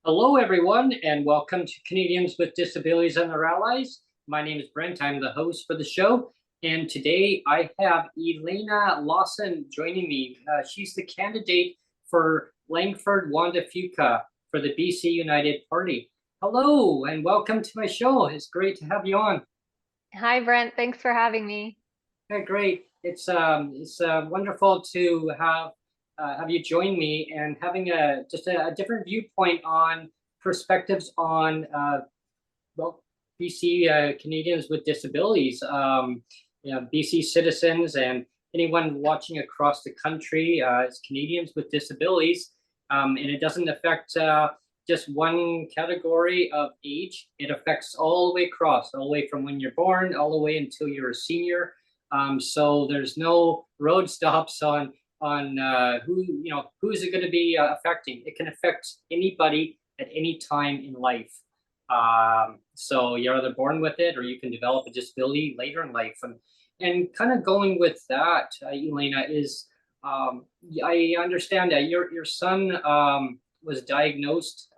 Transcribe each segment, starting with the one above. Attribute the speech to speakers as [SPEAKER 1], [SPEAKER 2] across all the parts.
[SPEAKER 1] Hello, everyone, and welcome to Canadians with Disabilities and Their Allies. My name is Brent. I'm the host for the show, and today I have Elena Lawson joining me. She's the candidate for Langford-Juan de Fuca for the BC United Party. Hello, and welcome to my show. It's great to have you on.
[SPEAKER 2] Hi, Brent. Thanks for having me.
[SPEAKER 1] Okay, great. It's wonderful to have you join me and having just a different viewpoint on perspectives on BC Canadians with disabilities, BC citizens and anyone watching across the country as Canadians with disabilities, and it doesn't affect just one category of age. It affects all the way across, all the way from when you're born, all the way until you're a senior. So there's no road stops on who is it going to be affecting. It can affect anybody at any time in life. So you're either born with it or you can develop a disability later in life. And kind of going with that, Elena, is I understand that your son was diagnosed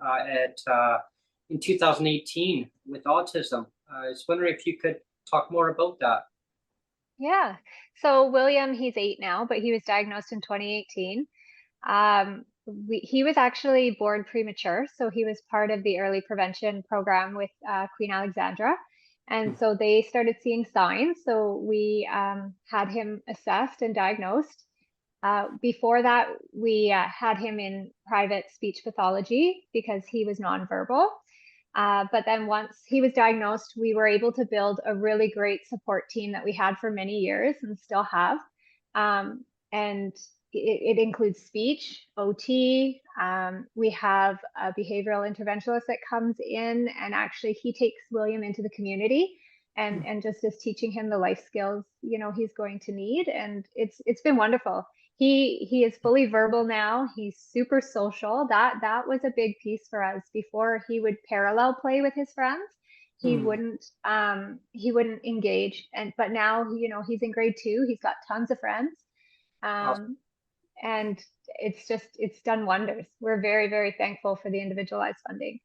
[SPEAKER 1] in 2018 with autism. I was wondering if you could talk more about that.
[SPEAKER 2] Yeah. So William, he's 8 now, but he was diagnosed in 2018. He was actually born premature, so he was part of the early prevention program with Queen Alexandra. And so they started seeing signs. So we had him assessed and diagnosed. Before that, we had him in private speech pathology because he was nonverbal. But then once he was diagnosed, we were able to build a really great support team that we had for many years and still have. And it includes speech, OT. We have a behavioral interventionist that comes in, and actually he takes William into the community and just is teaching him the life skills, he's going to need. And it's been wonderful. He is fully verbal now. He's super social. That was a big piece for us. Before, he would parallel play with his friends. He wouldn't engage. But now, he's in grade 2. He's got tons of friends.
[SPEAKER 1] Awesome.
[SPEAKER 2] And it's done wonders. We're very, very thankful for the individualized funding.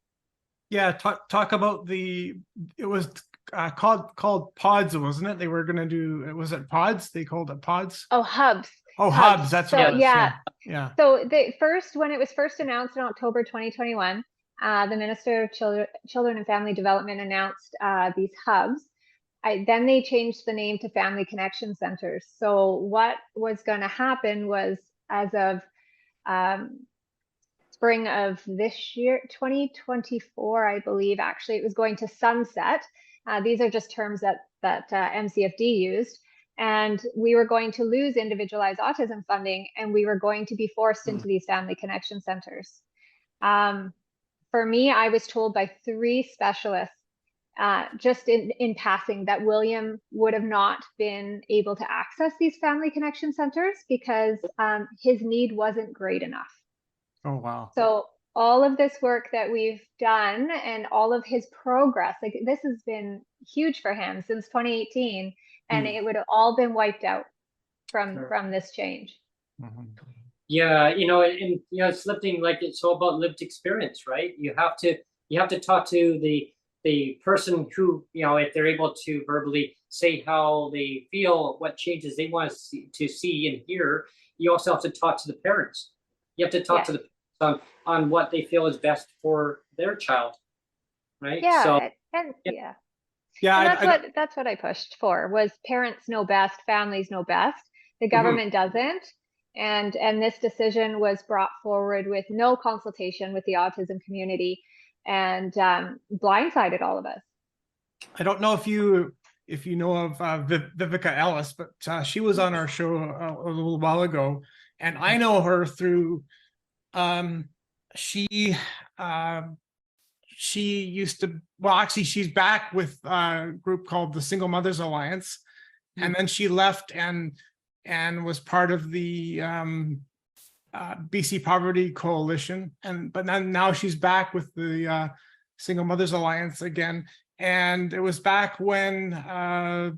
[SPEAKER 3] Yeah, talk about it was called Pods, wasn't it? They were going to do, was it Pods? They called it Pods?
[SPEAKER 2] Oh, Hubs.
[SPEAKER 3] Oh, Hubs. That's what it was.
[SPEAKER 2] Yeah. So when it was first announced in October 2021, the Minister of Children and Family Development announced these hubs. Then they changed the name to Family Connection Centers. So what was going to happen was, as of spring of this year, 2024, I believe, actually, it was going to sunset. These are just terms that MCFD used. And we were going to lose individualized autism funding, and we were going to be forced into these family connection centers. For me, I was told by 3 specialists just in passing that William would have not been able to access these family connection centers because his need wasn't great enough.
[SPEAKER 3] Oh, wow.
[SPEAKER 2] So all of this work that we've done and all of his progress, like this has been huge for him since 2018. And it would have all been wiped out from this change.
[SPEAKER 1] Yeah, and it's living, like, it's all about lived experience, right? You have to talk to the person who, if they're able to verbally say how they feel, what changes they want to see and hear. You also have to talk to the parents. You have to talk to the parents on what they feel is best for their child, right?
[SPEAKER 2] Yeah,
[SPEAKER 1] so,
[SPEAKER 2] Yeah, and that's what I pushed for, was parents know best, families know best. The government doesn't. And this decision was brought forward with no consultation with the autism community, and blindsided all of us.
[SPEAKER 3] I don't know if you know of Vivica Ellis, but she was on our show a little while ago, and I know her through she used to, well, actually she's back with a group called the Single Mothers Alliance, and then she left and was part of the BC Poverty Coalition, but then now she's back with the Single Mothers Alliance again. And it was back when I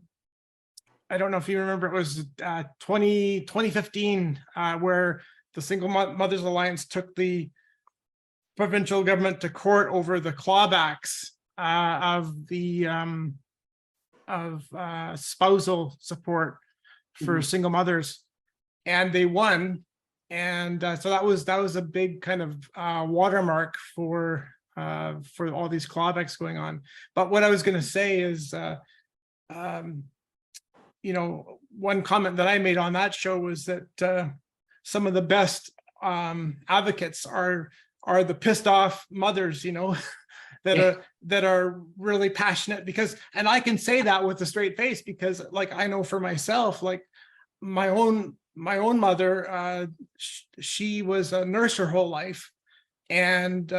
[SPEAKER 3] don't know if you remember, it was 2015 where the Single Mothers Alliance took the provincial government to court over the clawbacks of the spousal support for single mothers, and they won. And so that was a big kind of watermark for all these clawbacks going on. But what I was going to say is, you know, one comment that I made on that show was that some of the best advocates are the pissed off mothers, you know, that are really passionate, because, and I can say that with a straight face, because like I know for myself, like my own mother, she was a nurse her whole life, and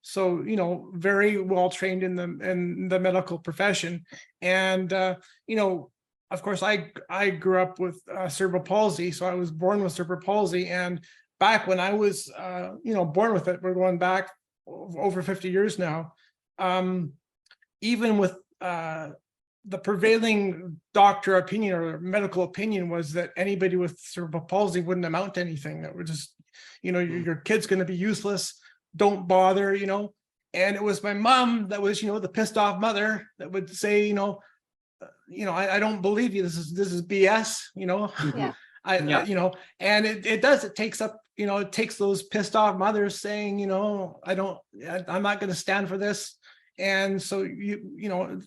[SPEAKER 3] so, you know, very well trained in the medical profession. And you know, of course, I grew up with cerebral palsy, so I was born with cerebral palsy. And back when I was, you know, born with it, we're going back over 50 years now. Even with the prevailing doctor opinion or medical opinion was that anybody with cerebral palsy wouldn't amount to anything. That were just, you know, your kid's going to be useless. Don't bother, you know. And it was my mom that was, you know, the pissed off mother that would say, you know, I don't believe you. This is BS, you know.
[SPEAKER 2] Yeah.
[SPEAKER 3] You know, and it takes up, you know, it takes those pissed off mothers saying, you know, I'm not going to stand for this. And so you know,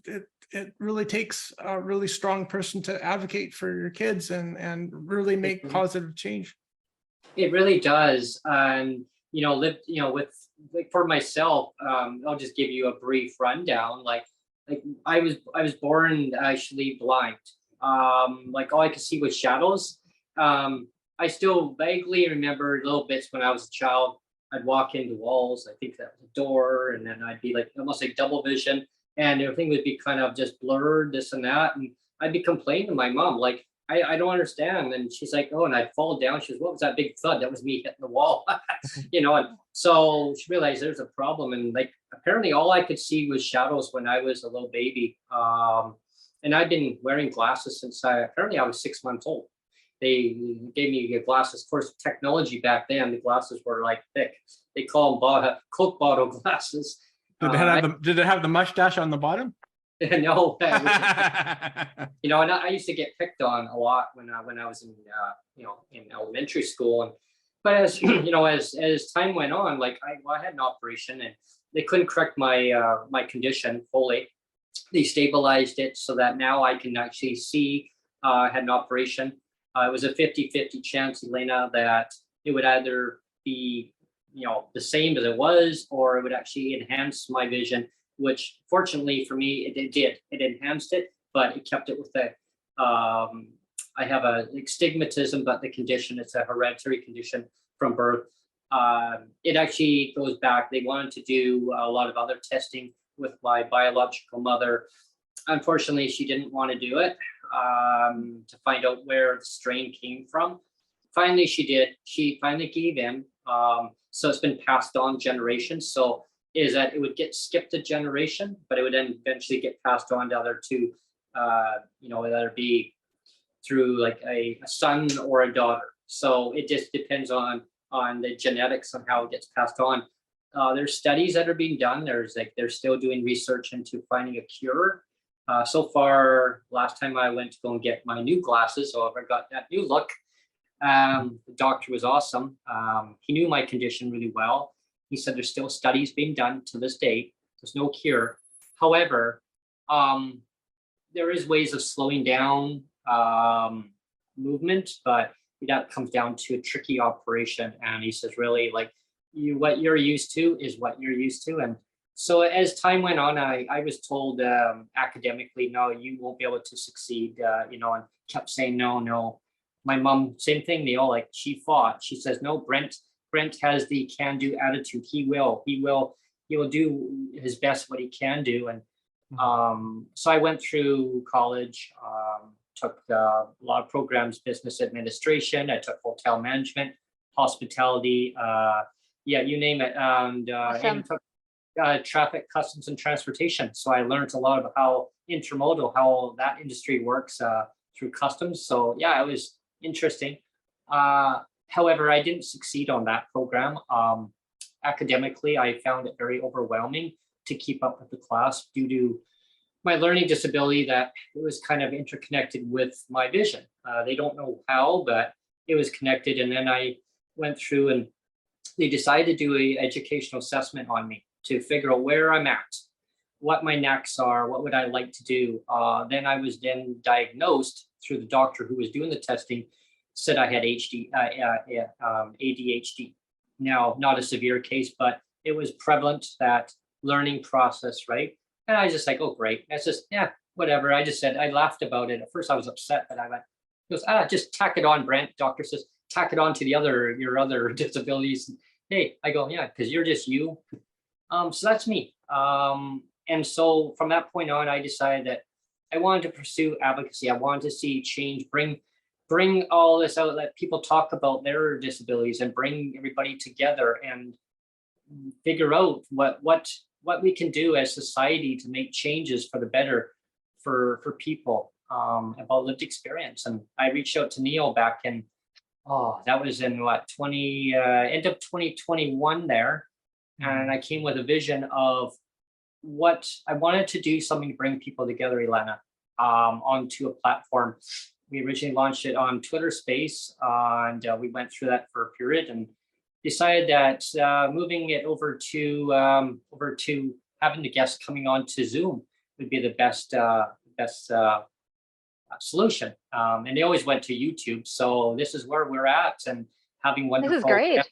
[SPEAKER 3] it really takes a really strong person to advocate for your kids and really make positive change.
[SPEAKER 1] It really does. And you know, with, like, for myself, I'll just give you a brief rundown. Like I was born actually blind. Like all I could see was shadows. I still vaguely remember little bits when I was a child. I'd walk into walls, I think that was a door, and then I'd be like almost like double vision, and everything would be kind of just blurred, this and that. And I'd be complaining to my mom, like, I don't understand. And she's like, oh, and I'd fall down. She goes, what was that big thud? That was me hitting the wall. You know, and so she realized there's a problem. And like, apparently all I could see was shadows when I was a little baby. And I'd been wearing glasses since apparently I was 6 months old. They gave me glasses. Of course, technology back then, the glasses were like thick. They call them Coke bottle glasses.
[SPEAKER 3] Did it have the mustache on the bottom?
[SPEAKER 1] No. You know, and I used to get picked on a lot when I was in you know, in elementary school. But as you know, as time went on, like I had an operation, and they couldn't correct my my condition fully. They stabilized it so that now I can actually see. I had an operation. It was a 50-50 chance, Elena, that it would either be, you know, the same as it was, or it would actually enhance my vision, which fortunately for me, it did. It enhanced it, but it kept it with the, I have a astigmatism, but the condition, it's a hereditary condition from birth. It actually goes back. They wanted to do a lot of other testing with my biological mother. Unfortunately, she didn't want to do it to find out where the strain came from. Finally, she did. She finally gave in. So it's been passed on generations. So is that it would get skipped a generation, but it would then eventually get passed on to other two, you know, whether it be through like a son or a daughter. So it just depends on the genetics on how it gets passed on. There's studies that are being done. They're still doing research into finding a cure. So far, last time I went to go and get my new glasses, so I got that new look. The doctor was awesome. He knew my condition really well. He said there's still studies being done to this day. There's no cure. However, there is ways of slowing down movement, but that comes down to a tricky operation. And he says, really, like, what you're used to is what you're used to. And so as time went on, I was told academically, no, you won't be able to succeed, and kept saying, no. My mom, same thing, Neil, like she fought. She says, no, Brent has the can-do attitude. He will do his best what he can do. And so I went through college, took a lot of programs, business administration. I took hotel management, hospitality, you name it. And
[SPEAKER 2] Awesome.
[SPEAKER 1] even took traffic, customs, and transportation. So I learned a lot about how intermodal, how that industry works through customs. So yeah, it was interesting. However, I didn't succeed on that program. Academically, I found it very overwhelming to keep up with the class due to my learning disability, that it was kind of interconnected with my vision. They don't know how, but it was connected. And then I went through and they decided to do an educational assessment on me to figure out where I'm at, what my knacks are, what would I like to do. Then I was diagnosed through the doctor who was doing the testing, said I had ADHD. Now, not a severe case, but it was prevalent, that learning process, right? And I was just like, oh, great. That's just, yeah, whatever. I just said, I laughed about it. At first I was upset, but I went, he goes, just tack it on, Brent. Doctor says, tack it on to your other disabilities. Hey, I go, yeah, because you're just you. So that's me. And so from that point on, I decided that I wanted to pursue advocacy. I wanted to see change, bring all this out, let people talk about their disabilities and bring everybody together and figure out what we can do as society to make changes for the better for people, about lived experience. And I reached out to Neil back in, that was in end of 2021 there. And I came with a vision of what I wanted to do, something to bring people together, Elena, onto a platform. We originally launched it on Twitter Space, and we went through that for a period and decided that moving it over to having the guests coming on to Zoom would be the best solution. And they always went to YouTube. So this is where we're at, and having wonderful,
[SPEAKER 2] This is great.
[SPEAKER 1] guests,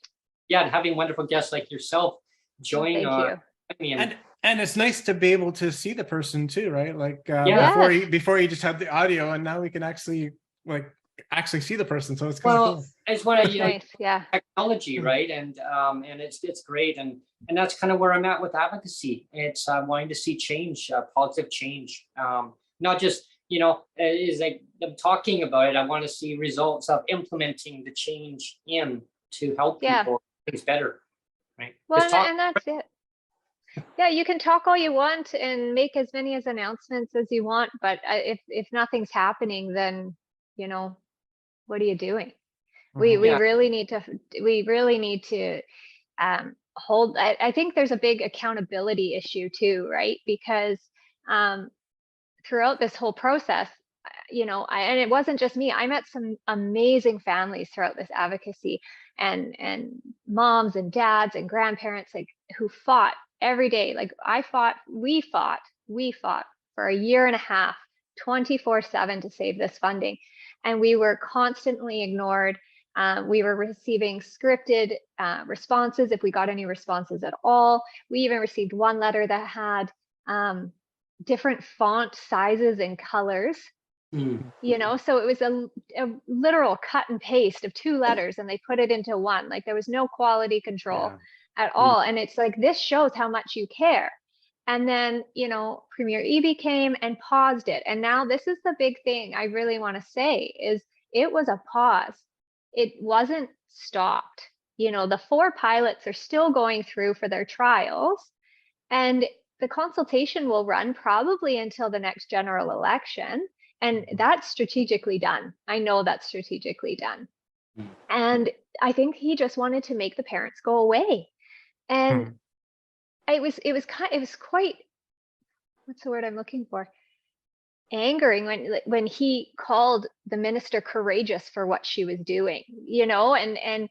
[SPEAKER 1] and having wonderful guests like yourself join.
[SPEAKER 2] Thank you.
[SPEAKER 3] And it's nice to be able to see the person too, right? Like before you just had the audio, and now we can actually see the person. So it's kind of cool.
[SPEAKER 1] It's one of
[SPEAKER 2] nice,
[SPEAKER 1] technology, right? And it's great, and that's kind of where I'm at with advocacy. It's wanting to see change, positive change, not just is like them talking about it. I want to see results of implementing the change to help people things better, right?
[SPEAKER 2] Well, and that's it. Yeah, you can talk all you want and make as many announcements as you want, but if nothing's happening, then what are you doing? We really need to hold. I think there's a big accountability issue too, right? Because throughout this whole process, and it wasn't just me. I met some amazing families throughout this advocacy, and moms and dads and grandparents who fought every day. Like we fought for a year and a half, 24/7 to save this funding. And we were constantly ignored. We were receiving scripted responses, if we got any responses at all. We even received one letter that had different font sizes and colors. So it was a literal cut and paste of two letters, and they put it into one. Like, there was no quality control at all. And it's like, this shows how much you care. And then, Premier Eby came and paused it. And now this is the big thing I really want to say is it was a pause. It wasn't stopped. The 4 pilots are still going through for their trials, and the consultation will run probably until the next general election. And that's strategically done. I know that's strategically done. And I think he just wanted to make the parents go away. And it was quite, what's the word I'm looking for? Angering when he called the minister courageous for what she was doing, and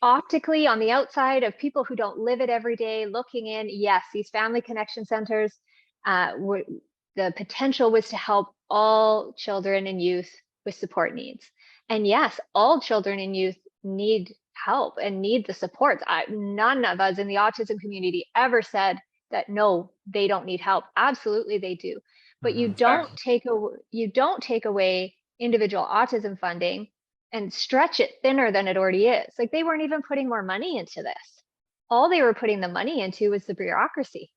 [SPEAKER 2] optically on the outside of people who don't live it every day looking in, yes, these family connection centers, the potential was to help all children and youth with support needs. And yes, all children and youth need help and need the supports. None of us in the autism community ever said that no, they don't need help. Absolutely they do. But you don't take away individual autism funding and stretch it thinner than it already is. Like, they weren't even putting more money into this. All they were putting the money into was the bureaucracy.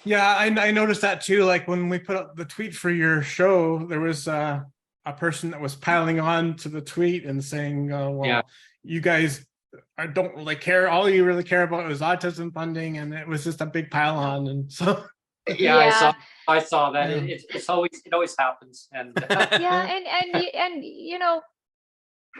[SPEAKER 3] Yeah, I noticed that too. Like when we put up the tweet for your show, there was a person that was piling on to the tweet and saying, well, you guys don't really care. All you really care about is autism funding. And it was just a big pile on. And so.
[SPEAKER 1] Yeah, I saw that. It always happens. And
[SPEAKER 2] yeah, and you know,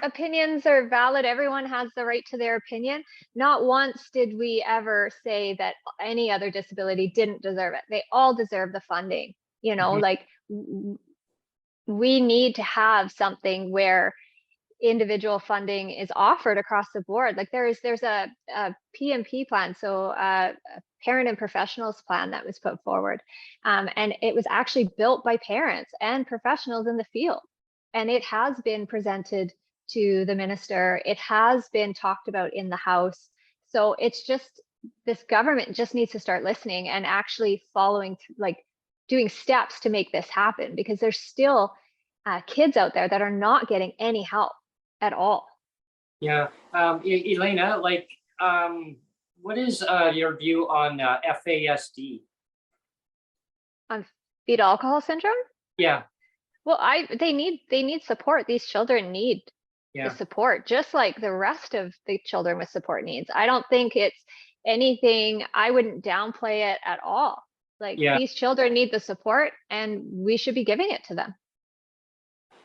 [SPEAKER 2] opinions are valid. Everyone has the right to their opinion. Not once did we ever say that any other disability didn't deserve it. They all deserve the funding. You know, like, we need to have something where individual funding is offered across the board. Like, there's a PMP plan, so a parent and professionals plan that was put forward, and it was actually built by parents and professionals in the field, and it has been presented to the minister. It has been talked about in the House. So it's just, this government just needs to start listening and actually following, like, doing steps to make this happen, because there's still kids out there that are not getting any help at all.
[SPEAKER 1] Yeah. Elena, like, what is your view on FASD?
[SPEAKER 2] On fetal alcohol syndrome?
[SPEAKER 1] Yeah.
[SPEAKER 2] Well, they need support. These children need the support, just like the rest of the children with support needs. I don't think it's anything, I wouldn't downplay it at all. Like, these children need the support, and we should be giving it to them.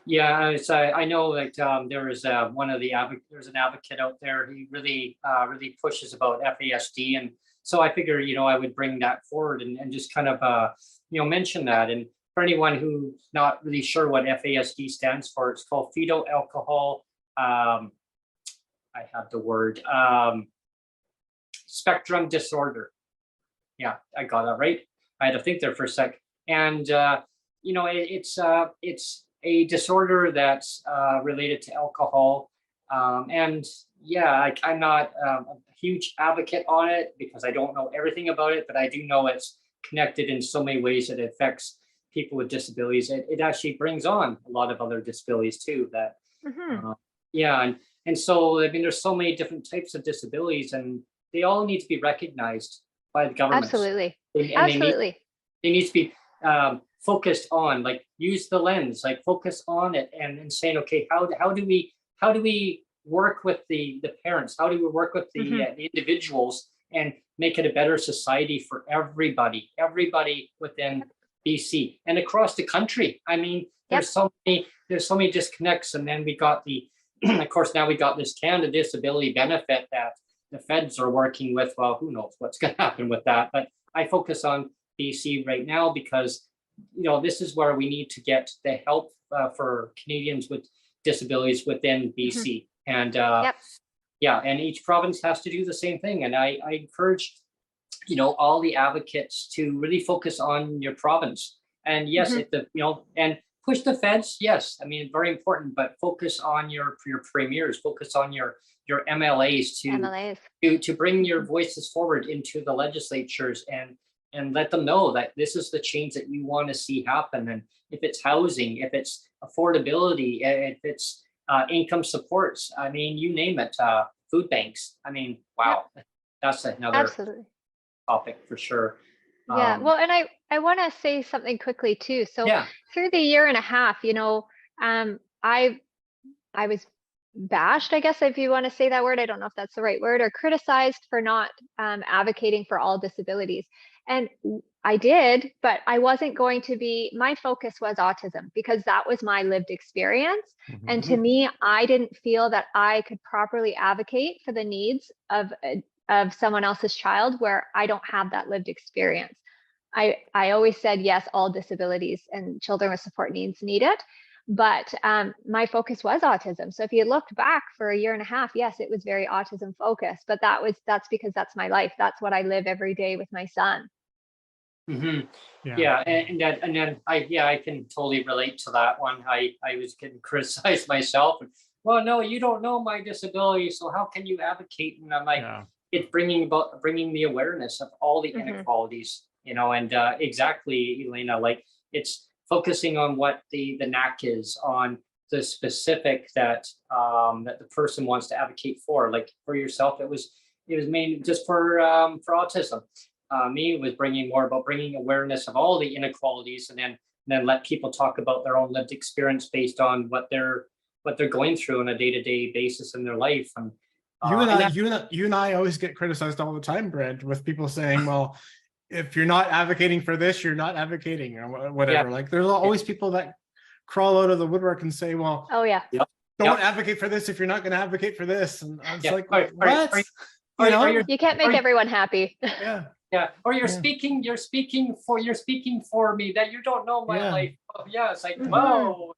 [SPEAKER 1] Yeah, I know that there is there's an advocate out there. He really pushes about FASD, and so I figure, I would bring that forward and just kind of mention that. And for anyone who's not really sure what FASD stands for, it's called fetal alcohol. I have the word spectrum disorder. Yeah, I got that right. I had to think there for a sec. And it's a disorder that's related to alcohol. And I'm not a huge advocate on it because I don't know everything about it, but I do know it's connected in so many ways that it affects people with disabilities. It actually brings on a lot of other disabilities too. That and so, I mean, there's so many different types of disabilities, and they all need to be recognized by the government.
[SPEAKER 2] Absolutely.
[SPEAKER 1] Absolutely. They need to be focused on, like, use the lens, like, focus on it and saying, okay, how do we work with the parents? How do we work with the individuals and make it a better society for everybody within BC and across the country? I mean, there's so many disconnects, and then we got of course, now we got this Canada Disability Benefit that the feds are working with. Well, who knows what's going to happen with that? But I focus on BC right now because, this is where we need to get the help for Canadians with disabilities within BC. And and each province has to do the same thing. And I encourage, all the advocates to really focus on your province. And yes, and push the feds. Yes, I mean, very important, but focus on your premiers, focus on your MLAs to bring your voices forward into the legislatures and let them know that this is the change that you want to see happen. And if it's housing, if it's affordability, if it's income supports, I mean, you name it, food banks. I mean, wow, that's another topic for sure.
[SPEAKER 2] Yeah, well, and I want to say something quickly too. So through the year and a half, I was bashed, I guess, if you want to say that word. I don't know if that's the right word, or criticized for not advocating for all disabilities. And I did, but I wasn't going to be, my focus was autism because that was my lived experience. And to me, I didn't feel that I could properly advocate for the needs of someone else's child where I don't have that lived experience. I always said, yes, all disabilities and children with support needs need it. But my focus was autism. So if you looked back for a year and a half, yes, it was very autism focused, but that's because that's my life. That's what I live every day with my son.
[SPEAKER 1] Mhm.
[SPEAKER 3] Yeah.
[SPEAKER 1] Yeah, and then I can totally relate to that one. I was getting criticized myself. And, well, no, you don't know my disability, so how can you advocate? And I'm like,
[SPEAKER 3] Yeah.
[SPEAKER 1] it's bringing the awareness of all the inequalities, and exactly, Elena, like it's focusing on what the knack is on the specific that the person wants to advocate for. Like for yourself, it was mainly just for autism. Me, it was bringing awareness of all the inequalities, and then let people talk about their own lived experience based on what they're going through on a day-to-day basis in their life. And
[SPEAKER 3] you and I always get criticized all the time, Brent, with people saying, well, if you're not advocating for this, you're not advocating, or whatever. Like there's always people that crawl out of the woodwork and say, well,
[SPEAKER 2] Oh yeah.
[SPEAKER 3] don't advocate for this if you're not going to advocate for this. And I was like,
[SPEAKER 1] Or-
[SPEAKER 3] what?
[SPEAKER 1] or- or you're-
[SPEAKER 2] You can't make everyone happy.
[SPEAKER 3] Yeah.
[SPEAKER 1] Yeah, or you're
[SPEAKER 3] Yeah.
[SPEAKER 1] speaking for me that you don't know my
[SPEAKER 3] Yeah.
[SPEAKER 1] life. Oh, yeah, it's like,
[SPEAKER 2] Mhm.
[SPEAKER 1] whoa.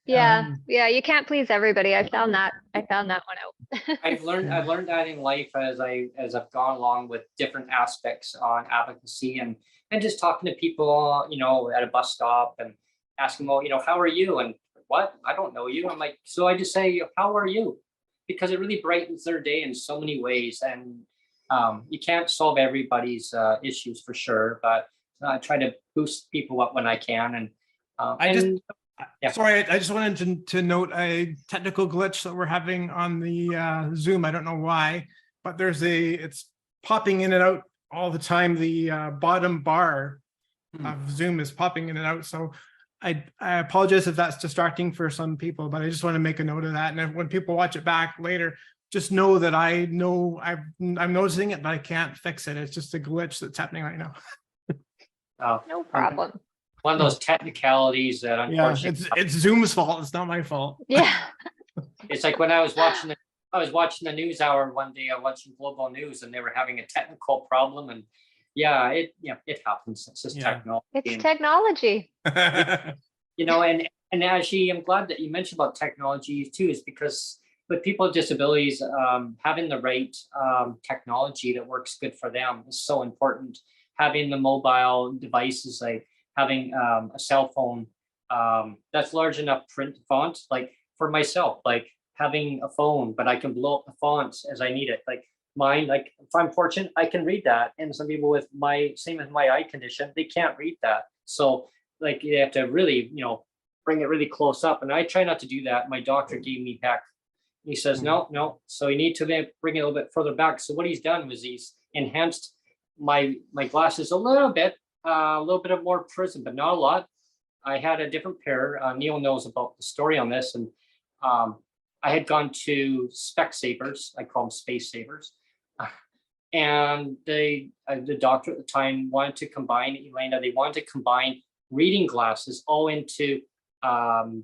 [SPEAKER 2] Yeah. Yeah. You can't please everybody. I found that one out.
[SPEAKER 1] I've learned that in life as I've gone along with different aspects on advocacy and just talking to people, at a bus stop and asking, well, how are you? And what? I don't know you. I'm like, so I just say, how are you? Because it really brightens their day in so many ways. And you can't solve everybody's issues for sure, but I try to boost people up when I can. And
[SPEAKER 3] sorry, I just wanted to note a technical glitch that we're having on the Zoom. I don't know why, but it's popping in and out all the time. The bottom bar of Zoom is popping in and out. So I apologize if that's distracting for some people, but I just want to make a note of that. And when people watch it back later, just know that I'm noticing it, but I can't fix it. It's just a glitch that's happening right now.
[SPEAKER 2] No problem.
[SPEAKER 1] One of those technicalities that unfortunately,
[SPEAKER 3] it's Zoom's fault. It's not my fault.
[SPEAKER 2] Yeah.
[SPEAKER 1] it's like when I was watching the news hour one day, I was watching global news and they were having a technical problem. And it happens. It's just technology.
[SPEAKER 2] It's technology.
[SPEAKER 1] And actually, I'm glad that you mentioned about technology too, is because with people with disabilities, having the right technology that works good for them is so important. Having the mobile devices, like having a cell phone that's large enough print font, like for myself, like having a phone, but I can blow up the fonts as I need it. Like mine, like if I'm fortunate, I can read that. And some people with same as my eye condition, they can't read that. So like you have to really, bring it really close up. And I try not to do that. My doctor gave me back. He says, no. So you need to bring it a little bit further back. So what he's done was he's enhanced my glasses a little bit of more prism, but not a lot. I had a different pair. Neil knows about the story on this. And I had gone to Specsavers. I call them Space Savers. And the doctor at the time wanted to combine, Elena, they wanted to combine reading glasses all into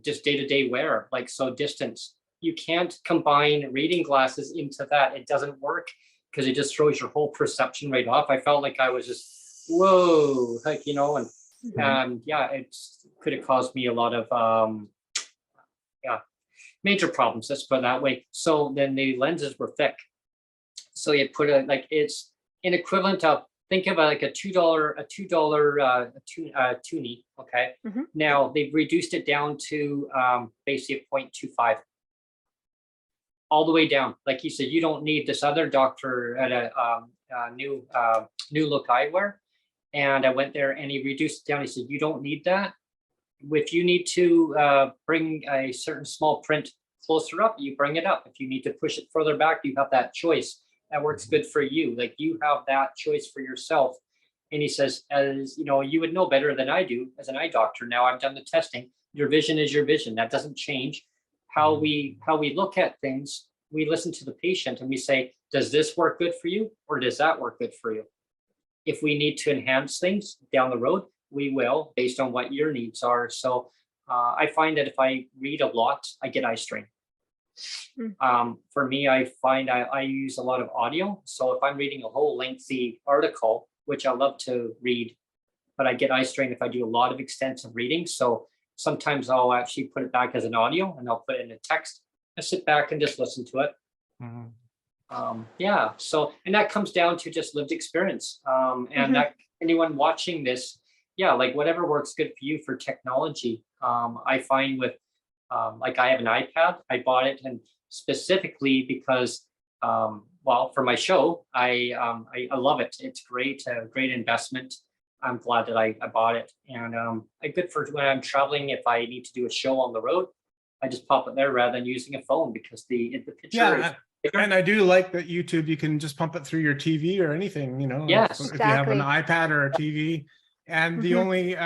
[SPEAKER 1] just day-to-day wear, like so distance. You can't combine reading glasses into that. It doesn't work because it just throws your whole perception right off. I felt like I was just, whoa, like, and it could have caused me a lot of major problems, let's put it that way. So then the lenses were thick. So you put it's an equivalent of, think of like a $2 toonie. Okay. Now they've reduced it down to basically a 0.25. All the way down. Like you said, you don't need this other doctor at a new look eyewear. And I went there and he reduced it down. He said, you don't need that. If you need to bring a certain small print closer up, you bring it up. If you need to push it further back, you have that choice. That works good for you. Like you have that choice for yourself. And he says, as you would know better than I do as an eye doctor. Now I've done the testing. Your vision is your vision. That doesn't change. How we look at things, we listen to the patient and we say, does this work good for you? Or does that work good for you? If we need to enhance things down the road, we will, based on what your needs are. So I find that if I read a lot, I get eye strain. For me, I find I use a lot of audio. So if I'm reading a whole lengthy article, which I love to read, but I get eye strain if I do a lot of extensive reading. So sometimes I'll actually put it back as an audio and I'll put it in a text. I sit back and just listen to it. So, and that comes down to just lived experience. And anyone watching this, yeah, like whatever works good for you for technology. I find with like I have an iPad, I bought it and specifically because well, for my show, I love it. It's great, great investment. I'm glad that I bought it, and good for when I'm traveling. If I need to do a show on the road, I just pop it there rather than using a phone because the picture is bigger.
[SPEAKER 3] And I do like that YouTube, you can just pump it through your TV or anything, you know,
[SPEAKER 1] Yes,
[SPEAKER 3] if you have an
[SPEAKER 2] exactly.
[SPEAKER 3] iPad or a TV. And the only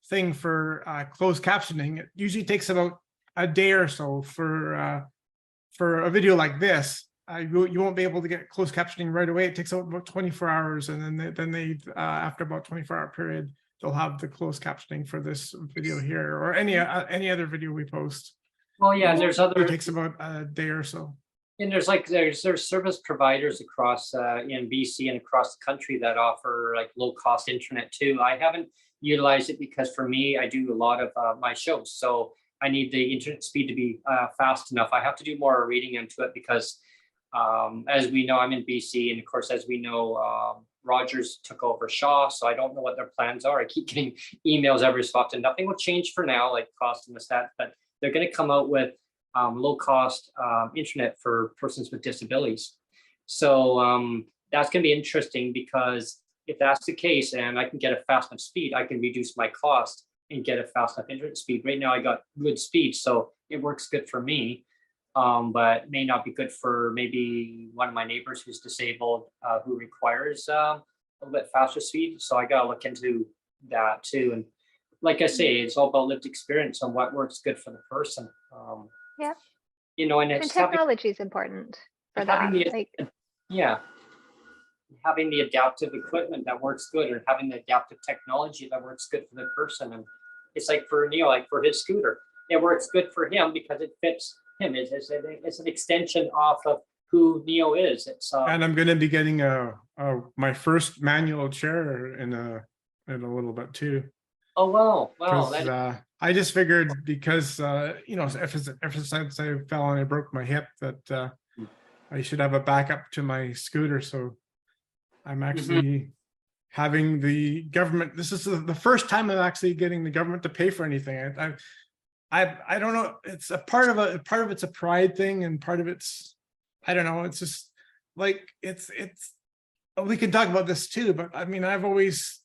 [SPEAKER 3] thing for closed captioning, it usually takes about a day or so for a video like this. You won't be able to get closed captioning right away. It takes about 24 hours, and then they after about 24-hour period, they'll have the closed captioning for this video here or any other video we post.
[SPEAKER 1] Well, yeah, and there's other.
[SPEAKER 3] It takes about a day or so.
[SPEAKER 1] And there's service providers across in BC and across the country that offer like low cost internet too. I haven't utilized it because for me, I do a lot of my shows, so I need the internet speed to be fast enough. I have to do more reading into it because, as we know, I'm in BC, and of course, as we know, Rogers took over Shaw, so I don't know what their plans are. I keep getting emails every so often. Nothing will change for now, like cost and the stat, but they're going to come out with low cost internet for persons with disabilities. So that's going to be interesting because if that's the case and I can get a fast enough speed, I can reduce my cost and get a fast enough internet speed. Right now I got good speed, so it works good for me, but may not be good for maybe one of my neighbors who's disabled, who requires a little bit faster speed. So I got to look into that too. And like I say, it's all about lived experience and what works good for the person.
[SPEAKER 2] Yeah.
[SPEAKER 1] You know, and
[SPEAKER 2] And
[SPEAKER 1] it's
[SPEAKER 2] technology is important for that.
[SPEAKER 1] Having the adaptive equipment that works good, or having the adaptive technology that works good for the person. And it's like for Neil, like for his scooter, it works good for him because it fits him. It's an extension off of who Neo is. It's
[SPEAKER 3] and I'm going to be getting my first manual chair in a little bit too.
[SPEAKER 1] Oh wow!
[SPEAKER 3] I just figured because you know, ever since I fell and I broke my hip, that I should have a backup to my scooter. So I'm actually having the government. This is the first time I'm actually getting the government to pay for anything. I don't know. It's a part of it's a pride thing, and part of it's, I don't know. It's just like it's. We can talk about this too, but I mean, I've always.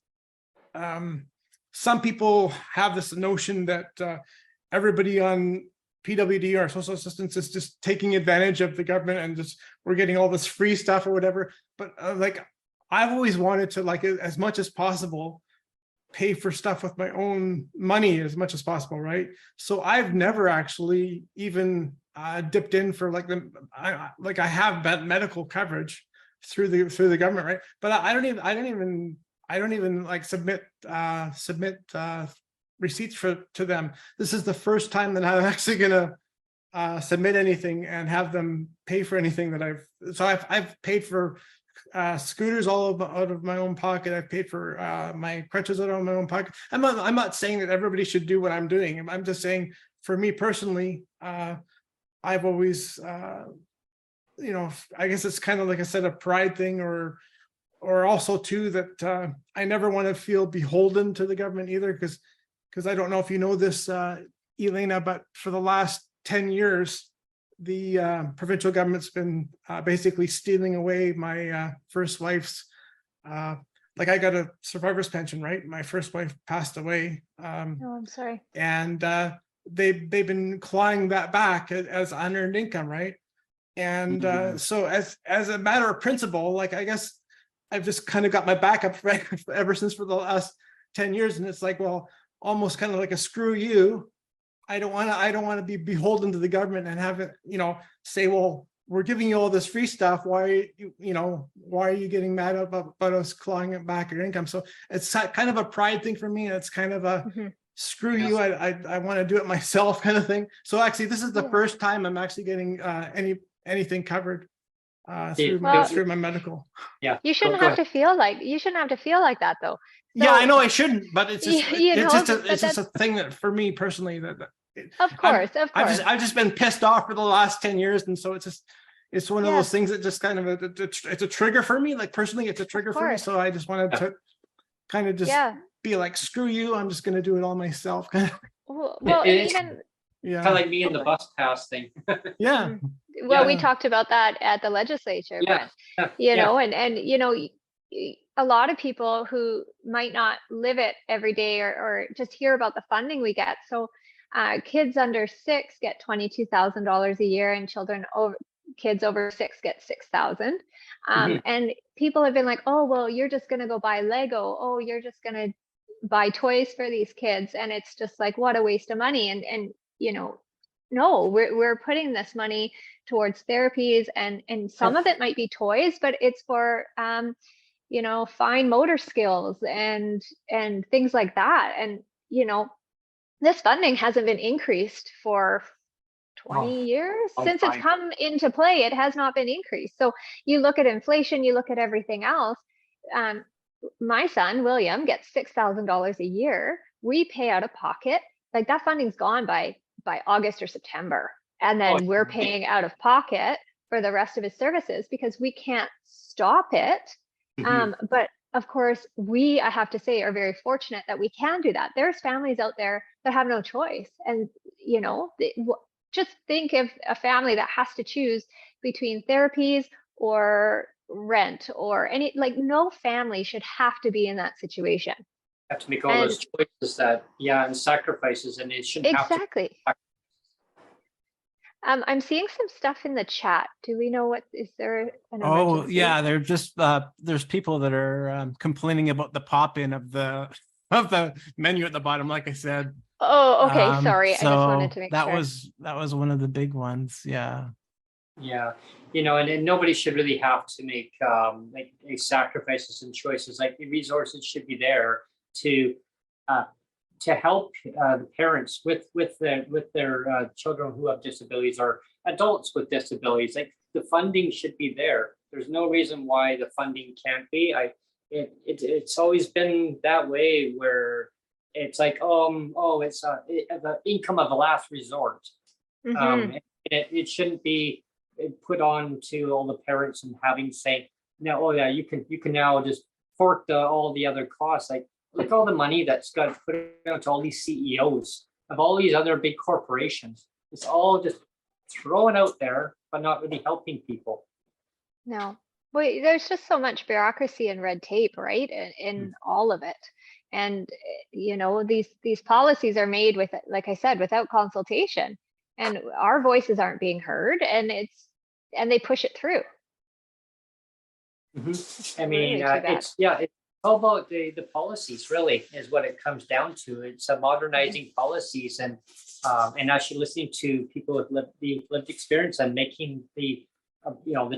[SPEAKER 3] Some people have this notion that everybody on PWD or social assistance is just taking advantage of the government and just we're getting all this free stuff or whatever. But like, I've always wanted to, like, as much as possible, pay for stuff with my own money as much as possible, right? So I've never actually even dipped in for like I have medical coverage through the government, right? But I don't even like submit receipts to them. This is the first time that I'm actually gonna submit anything and have them pay for anything that I've paid for scooters all out of my own pocket. I've paid for my crutches out of my own pocket. I'm not saying that everybody should do what I'm doing. I'm just saying for me personally, I've always you know, I guess it's kind of like I said, a pride thing, or also too that I never want to feel beholden to the government either, because I don't know if you know this, Elena, but for the last 10 years, the provincial government's been basically stealing away my first wife's, like I got a survivor's pension, right? My first wife passed away.
[SPEAKER 2] Oh, I'm sorry.
[SPEAKER 3] And they've been clawing that back as unearned income, right? And so as a matter of principle, like I guess I've just kind of got my backup ever since for the last 10 years. And it's like, well, almost kind of like a screw you. I don't want to be beholden to the government and have it, you know, say, well, we're giving you all this free stuff. Why are you getting mad about us clawing it back your income? So it's kind of a pride thing for me. It's kind of a screw you. I want to do it myself kind of thing. So actually, this is the first time I'm actually getting anything covered through my medical.
[SPEAKER 1] Yeah,
[SPEAKER 2] you shouldn't have to feel like that though. So,
[SPEAKER 3] yeah, I know I shouldn't, but it's just
[SPEAKER 2] it's
[SPEAKER 3] just a thing that for me personally that
[SPEAKER 2] of course.
[SPEAKER 3] I've just been pissed off for the last 10 years, and so it's one of those things that just kind of it's a trigger for me. Like personally, it's a trigger for me. So I just wanted kind of just
[SPEAKER 2] Yeah.
[SPEAKER 3] be like, screw you, I'm just going to do it all myself.
[SPEAKER 2] Well, and
[SPEAKER 1] It's
[SPEAKER 2] even
[SPEAKER 3] Yeah.
[SPEAKER 1] kind of like me in the bus pass thing.
[SPEAKER 3] Yeah.
[SPEAKER 2] well, we
[SPEAKER 3] Yeah.
[SPEAKER 2] talked about that at the legislature,
[SPEAKER 1] Yeah.
[SPEAKER 2] Brent.
[SPEAKER 1] Yeah.
[SPEAKER 2] And a lot of people who might not live it every day or just hear about the funding we get. So kids under 6 get $22,000 a year, and kids over 6 get 6,000. And people have been like, oh, well, you're just going to go buy Lego. Oh, you're just going to buy toys for these kids. And it's just like, what a waste of money. And no, we're putting this money towards therapies, and some of it might be toys, but it's for fine motor skills and things like that. And this funding hasn't been increased for 20 years since it's come into play. It has not been increased. So you look at inflation, you look at everything else. My son William gets $6,000 a year. We pay out of pocket. Like, that funding's gone by August or September, and then we're paying out of pocket for the rest of his services because we can't stop it. But of course, I have to say, are very fortunate that we can do that. There's families out there that have no choice. And, just think of a family that has to choose between therapies or rent or no family should have to be in that situation.
[SPEAKER 1] Have to make all those choices and sacrifices, and it shouldn't have to.
[SPEAKER 2] Exactly. I'm seeing some stuff in the chat. Do we know is there an emergency?
[SPEAKER 4] Oh yeah, they're just there's people that are complaining about the pop-in of the menu at the bottom, like I said.
[SPEAKER 2] Oh, okay. Sorry.
[SPEAKER 4] So
[SPEAKER 2] I just wanted to make sure.
[SPEAKER 4] That was one of the big ones. Yeah.
[SPEAKER 1] Yeah. And nobody should really have to make sacrifices and choices. Like, the resources should be there to help the parents with their children who have disabilities or adults with disabilities. Like, the funding should be there. There's no reason why the funding can't be. It's always been that way, where it's like, it's the income of a last resort. It shouldn't be put on to all the parents and having say, no, oh yeah, you can now just fork all the other costs. Like, look all the money that's got put out to all these CEOs of all these other big corporations. It's all just thrown out there, but not really helping people.
[SPEAKER 2] No. Well, there's just so much bureaucracy and red tape, right? In all of it. And, these policies are made with, like I said, without consultation, and our voices aren't being heard, and they push it through.
[SPEAKER 1] I mean, it's all about the policies, really, is what it comes down to. It's modernizing policies and actually listening to people with lived experience and making the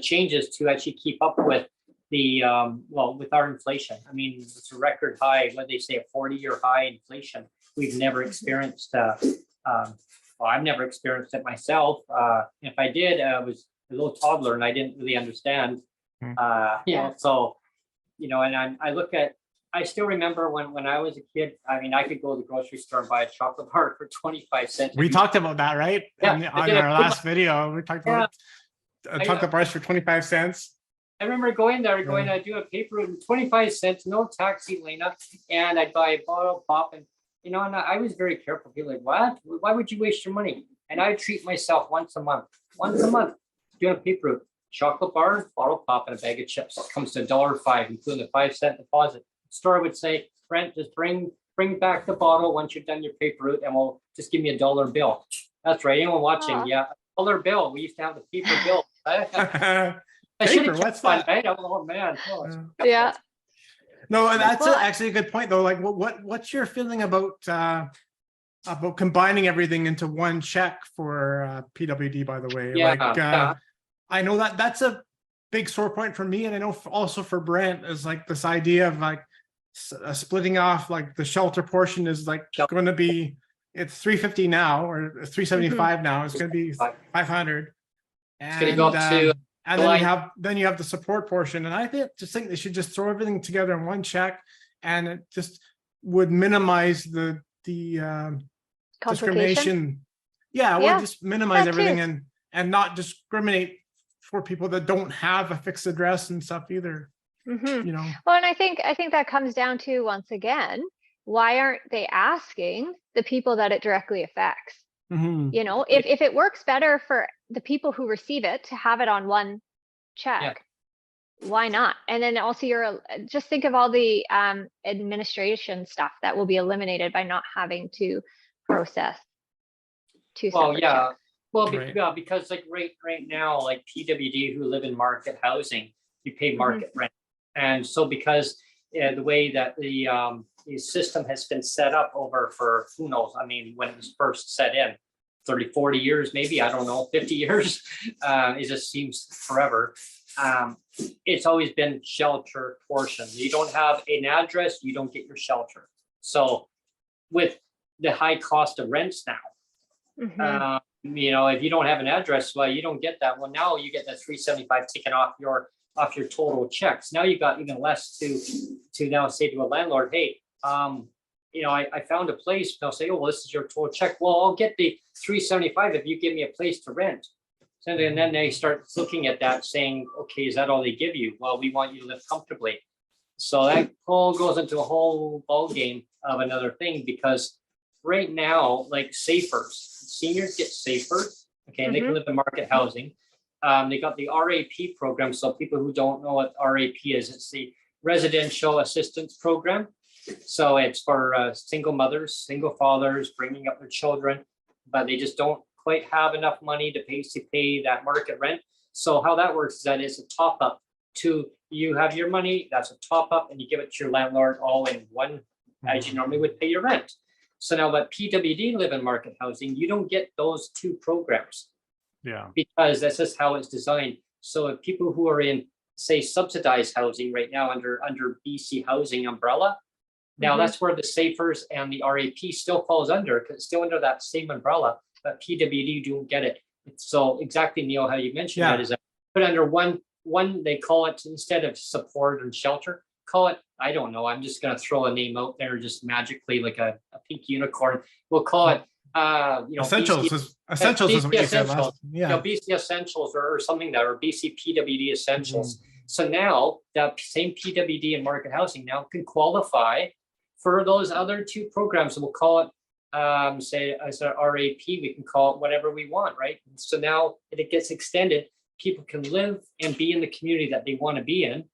[SPEAKER 1] changes to actually keep up with with our inflation. I mean, it's a record high, what they say, a 40-year high inflation. We've never experienced, I've never experienced it myself. If I did, I was a little toddler and I didn't really understand, and I still remember when I was a kid. I mean, I could go to the grocery store and buy a chocolate bar for 25 cents.
[SPEAKER 3] We talked about that, right?
[SPEAKER 1] Yeah,
[SPEAKER 3] on our last video, we talked about chocolate bars for 25 cents.
[SPEAKER 1] I remember going to do a paper route, 25 cents, no taxi, Elena, and I'd buy a bottle of pop, and and I was very careful. People like, what? Why would you waste your money? And I treat myself once a month, doing a paper route, chocolate bar, bottle of pop, and a bag of chips. It comes to $1.05, including a 5-cent deposit. The store would say, Brent, just bring back the bottle once you've done your paper route, and we'll just give me a $1 bill. That's right. Anyone watching? Yeah, $1 bill. We used to have the paper bill.
[SPEAKER 3] Paper, what's that?
[SPEAKER 1] Right? Oh man.
[SPEAKER 2] Yeah.
[SPEAKER 3] No, that's actually a good point, though. Like, what's your feeling about combining everything into one check for PWD? By the way, I know that's a big sore point for me, and I know also for Brent is like this idea of like splitting off. Like the shelter portion is like going to be it's $350 now or $375 now. It's going to be $500.
[SPEAKER 1] It's going to go up to.
[SPEAKER 3] And then you have the support portion, and I think they should just throw everything together in one check, and it just would minimize the discrimination. Yeah, we'll just minimize everything and not discriminate for people that don't have a fixed address and stuff either.
[SPEAKER 2] Mhm.
[SPEAKER 3] you know.
[SPEAKER 2] Well, and I think that comes down to, once again, why aren't they asking the people that it directly affects?
[SPEAKER 3] Mhm.
[SPEAKER 2] You know, if it works better for the people who receive it to have it on one check, why not? And then also just think of all the administration stuff that will be eliminated by not having to process two
[SPEAKER 1] Well,
[SPEAKER 2] separate
[SPEAKER 1] yeah.
[SPEAKER 2] checks.
[SPEAKER 1] Well,
[SPEAKER 3] Right.
[SPEAKER 1] yeah, because like right now, like PWD who live in market housing, you pay market rent, and so because the way that the system has been set up over for who knows, I mean, when it was first set in, 30, 40 years, maybe, I don't know, 50 years, it just seems forever. It's always been shelter portion. You don't have an address, you don't get your shelter. So with the high cost of rents now,
[SPEAKER 2] Mhm.
[SPEAKER 1] if you don't have an address, well, you don't get that. Well, now you get that 375 taken off your total checks. Now you got even less to now say to a landlord, hey, I found a place. They'll say, oh, well, this is your total check. Well, I'll get the 375 if you give me a place to rent. So then they start looking at that saying, okay, is that all they give you? Well, we want you to live comfortably. So that all goes into a whole ball game of another thing, because right now, like seniors get safer. Okay, and they can live in market housing. They got the RAP program. So people who don't know what RAP is, it's the Residential Assistance Program. So it's for single mothers, single fathers bringing up their children, but they just don't quite have enough money to pay that market rent. So how that works is that it's a top up to, you have your money, that's a top up, and you give it to your landlord all in one, as you normally would pay your rent. So now that PWD live in market housing, you don't get those two programs.
[SPEAKER 4] Yeah.
[SPEAKER 1] Because that's just how it's designed. So if people who are in, say, subsidized housing right now under BC housing umbrella, now that's where the SAFERS and the RAP still falls under, because it's still under that same umbrella, but PWD don't get it. So exactly, Neil, how you mentioned that is that put under one, they call it, instead of support and shelter, call it, I don't know, I'm just gonna throw a name out there just magically, like a pink unicorn. We'll call it
[SPEAKER 3] Essentials
[SPEAKER 1] BC,
[SPEAKER 3] is essentials is what you said last. Yeah.
[SPEAKER 1] BC Essentials or something that, or BC PWD Essentials. So now that same PWD and market housing now can qualify for those other two programs. And we'll call it, say as a RAP, we can call it whatever we want, right? So now it gets extended. People can live and be in the community that they want to be in,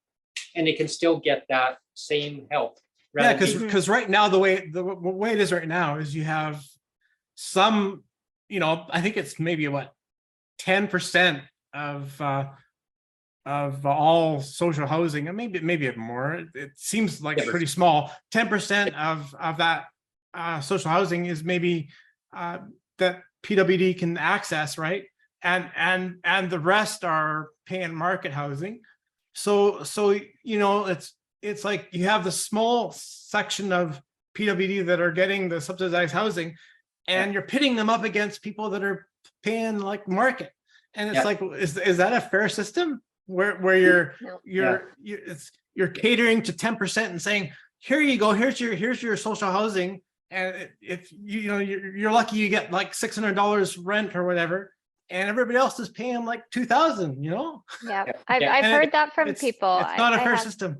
[SPEAKER 1] and they can still get that same help.
[SPEAKER 3] Yeah, because right now the way it is right now is you have some, I think it's maybe what 10% of all social housing, and maybe more. It seems like pretty small. 10% of that social housing is maybe that PWD can access, right? And the rest are paying market housing. So it's like you have the small section of PWD that are getting the subsidized housing, and you're pitting them up against people that are paying like market. And it's like, is that a fair system where you're catering to 10% and saying, here you go, here's your social housing, and if you're lucky you get like $600 rent or whatever, and everybody else is paying like $2,000.
[SPEAKER 2] Yeah, I've heard that from people.
[SPEAKER 3] It's not a fair system.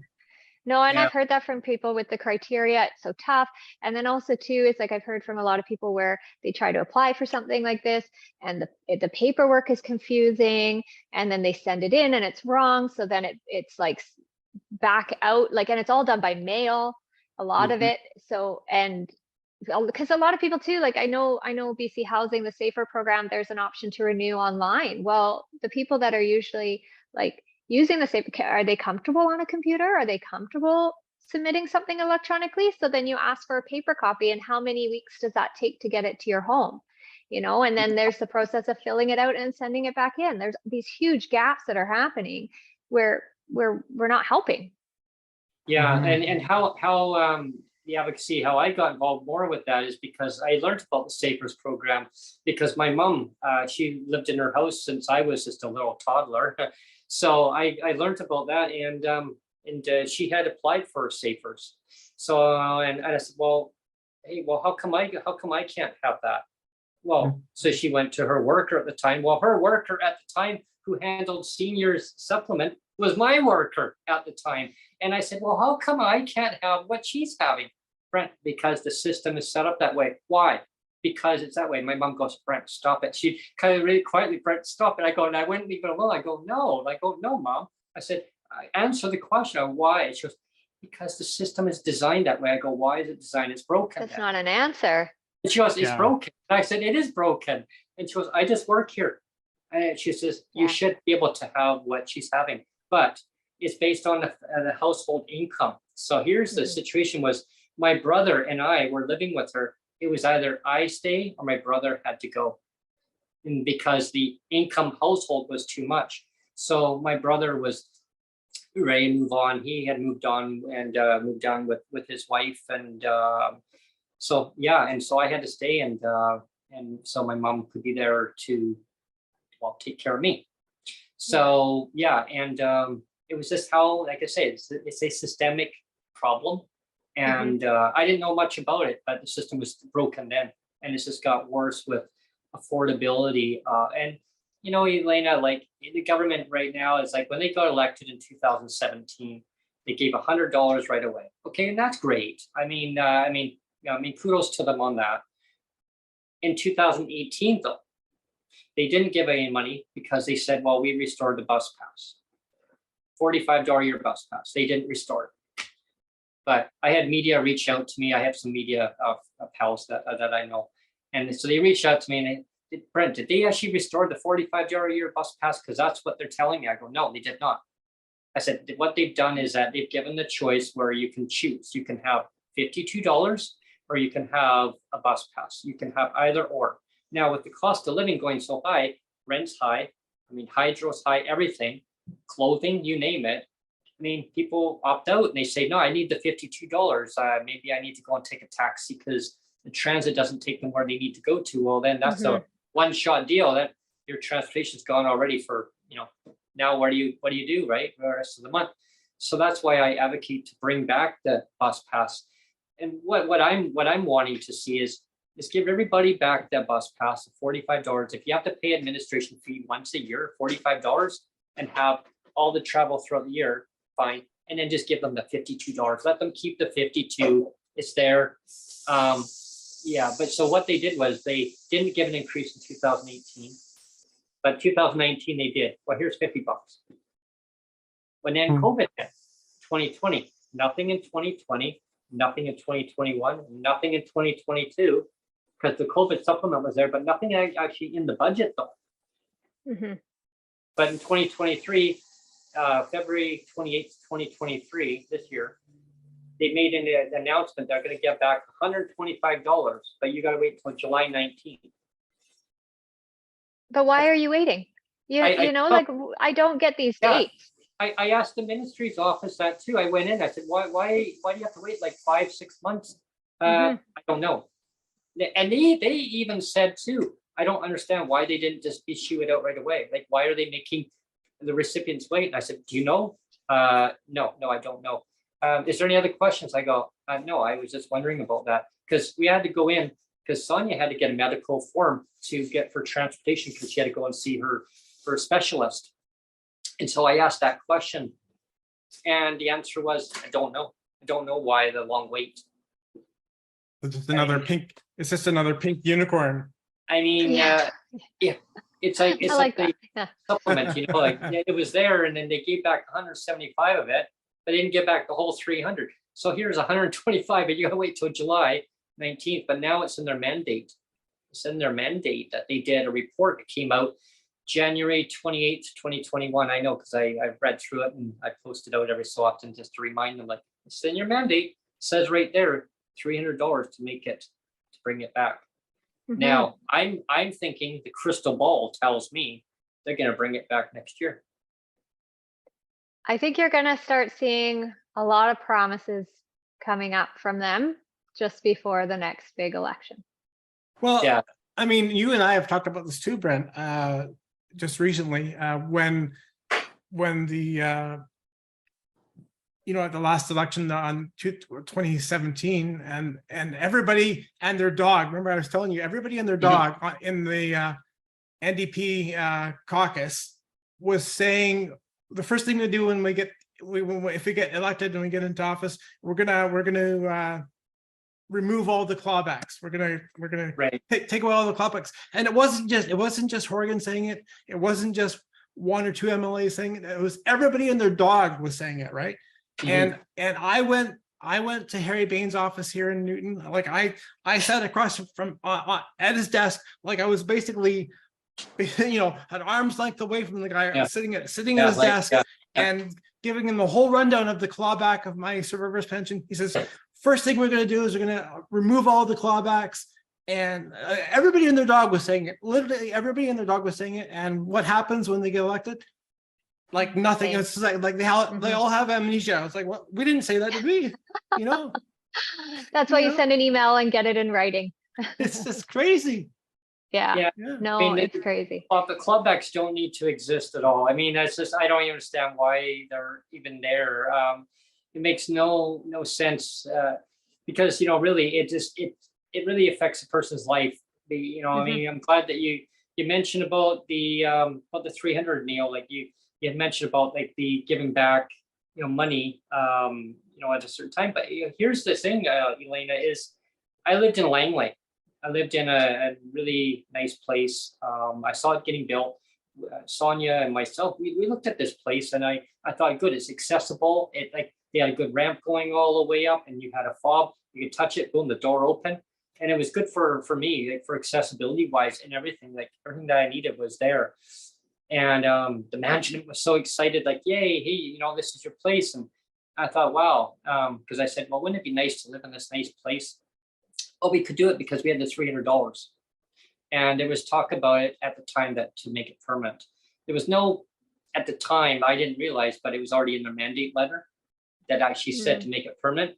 [SPEAKER 2] No, and I've heard that from people with the criteria. It's so tough. And then also too, it's like I've heard from a lot of people where they try to apply for something like this, and the paperwork is confusing, and then they send it in and it's wrong. So then it's like back out, like, and it's all done by mail, a lot of it. So, and because a lot of people too, like I know BC Housing, the SAFER program, there's an option to renew online. Well, the people that are usually like using the SAFER, are they comfortable on a computer? Are they comfortable submitting something electronically? So then you ask for a paper copy, and how many weeks does that take to get it to your home? And then there's the process of filling it out and sending it back in. There's these huge gaps that are happening where we're not helping.
[SPEAKER 1] Yeah, and how the advocacy, how I got involved more with that is because I learned about the SAFERS program because my mom, she lived in her house since I was just a little toddler. So I learned about that, and she had applied for SAFERS. So and I said, well, hey, how come I can't have that? Well, so she went to her worker at the time. Well, her worker at the time, who handled seniors supplement, was my worker at the time. And I said, well, how come I can't have what she's having? Brent, because the system is set up that way. Why? Because it's that way. My mom goes, Brent, stop it. She kind of really quietly, Brent, stop it. I go, and I wouldn't leave it alone. I go, no. I go, no, Mom. I said, I answer the question of why. She goes, because the system is designed that way. I go, why is it designed? It's broken.
[SPEAKER 2] That's not an answer.
[SPEAKER 1] And she goes, it's
[SPEAKER 4] Yeah.
[SPEAKER 1] broken. And I said, it is broken. And she goes, I just work here. And she says, you
[SPEAKER 2] Yeah.
[SPEAKER 1] should be able to have what she's having, but it's based on the household income. So here's the situation was my brother and I were living with her. It was either I stay or my brother had to go. And because the income household was too much. So my brother was ready to move on. He had moved on and moved on with his wife. And so, yeah. And so I had to stay and so my mom could be there to, well, take care of me. So, yeah. And it was just how, like I say, it's a systemic problem. And I didn't know much about it, but the system was broken then. And it just got worse with affordability. And, you know, Elena, like the government right now is like when they got elected in 2017, they gave $100 right away. Okay, and that's great. I mean, kudos to them on that. In 2018, though, they didn't give any money because they said, well, we restored the bus pass. $45 a year bus pass. They didn't restore it. But I had media reach out to me. I have some media pals that I know. And so they reached out to me and they, Brent, did they actually restore the $45 a year bus pass? Because that's what they're telling me. I go, no, they did not. I said, what they've done is that they've given the choice where you can choose. You can have $52 or you can have a bus pass. You can have either or. Now, with the cost of living going so high, rent's high, I mean, hydro's high, everything, clothing, you name it. I mean, people opt out and they say, no, I need the $52. Maybe I need to go and take a taxi because the transit doesn't take them where they need to go to. Well, then that's a one-shot deal that your transportation's gone already for, you know, now what do you do, right? For the rest of the month. So that's why I advocate to bring back the bus pass. And what I'm wanting to see is give everybody back that bus pass of $45. If you have to pay administration fee once a year, $45, and have all the travel throughout the year, fine. And then just give them the $52. Let them keep the 52. It's there. Yeah, but so what they did was they didn't give an increase in 2018, but 2019 they did. Well, here's $50. When then COVID hit, 2020, nothing in 2020, nothing in 2021, nothing in 2022, because the COVID supplement was there, but nothing actually in the budget though. But in 2023, February 28th, 2023, this year, they made an announcement they're going to get back $125, but you got to wait until July 19th.
[SPEAKER 2] But why are you waiting? You know, like I don't get these dates.
[SPEAKER 1] I asked the ministry's office that too. I went in, I said, why do you have to wait like 5-6 months? I don't know. And they even said too, I don't understand why they didn't just issue it out right away. Like, why are they making the recipients wait? And I said, do you know? No, I don't know. Is there any other questions? I go, no, I was just wondering about that. Because we had to go in, because Sonia had to get a medical form to get for transportation because she had to go and see her specialist. And so I asked that question. And the answer was, I don't know. I don't know why the long wait.
[SPEAKER 3] It's just another pink unicorn.
[SPEAKER 1] I mean, yeah, it's like the supplement, you know, like it was there and then they gave back 175 of it, but they didn't give back the whole 300. So here's 125, but you gotta wait till July 19th, but now it's in their mandate. It's in their mandate that they did a report that came out January 28th, 2021. I know because I've read through it and I post it out every so often just to remind them, like, it's in your mandate. It says right there, $300 to make it, to bring it back. Now, I'm thinking the crystal ball tells me they're going to bring it back next year.
[SPEAKER 2] I think you're going to start seeing a lot of promises coming up from them just before the next big election. Well,
[SPEAKER 3] yeah. I mean, you and I have talked about this too, Brent, just recently, when the you know, at the last election on 2017, and everybody and their dog, remember I was telling you, everybody and their dog in the NDP caucus was saying the first thing to do when if we get elected and we get into office, we're gonna remove all the clawbacks. We're gonna
[SPEAKER 1] Right.
[SPEAKER 3] take away all the clawbacks. And it wasn't just Horgan saying it. It wasn't just one or two MLAs saying it. It was everybody and their dog was saying it, right?
[SPEAKER 1] Mhm.
[SPEAKER 3] And I went to Harry Bain's office here in Newton. Like I sat across from at his desk, like I was basically, an arm's length away from the guy,
[SPEAKER 1] Yeah.
[SPEAKER 3] sitting at his
[SPEAKER 1] Yeah, like,
[SPEAKER 3] desk,
[SPEAKER 1] yeah.
[SPEAKER 3] and giving him the whole rundown of the clawback of my survivor's pension. He says, first thing we're going to do is we're going to remove all the clawbacks. And everybody and their dog was saying it. Literally everybody and their dog was saying it. And what happens when they get elected? Like nothing.
[SPEAKER 2] Same.
[SPEAKER 3] It's just like they all have amnesia. It's like, well, we didn't say that, did we?
[SPEAKER 2] That's why you
[SPEAKER 3] know?
[SPEAKER 2] send an email and get it in writing.
[SPEAKER 3] It's just crazy.
[SPEAKER 2] Yeah.
[SPEAKER 1] Yeah.
[SPEAKER 3] Yeah.
[SPEAKER 2] No,
[SPEAKER 1] I mean,
[SPEAKER 2] it's crazy.
[SPEAKER 1] Well, the clubbacks don't need to exist at all. I mean, that's just, I don't even understand why they're even there. It makes no sense, because, really, it really affects a person's life. I mean, I'm glad that you mentioned about the 300, Neil, like you had mentioned about like the giving back, money, at a certain time. But here's the thing, Elena, is I lived in Langley. I lived in a really nice place. I saw it getting built. Sonia and myself, we looked at this place, and I thought, good, it's accessible. It like they had a good ramp going all the way up, and you had a fob. You could touch it, boom, the door open, and it was good for me, like for accessibility wise and everything. Like everything that I needed was there. And the management was so excited, like, yay, hey, this is your place. And I thought, wow, because I said, well, wouldn't it be nice to live in this nice place? Oh, we could do it because we had the $300. And there was talk about it at the time that to make it permanent. There was no, at the time, I didn't realize, but it was already in the mandate letter that actually said to make it permanent.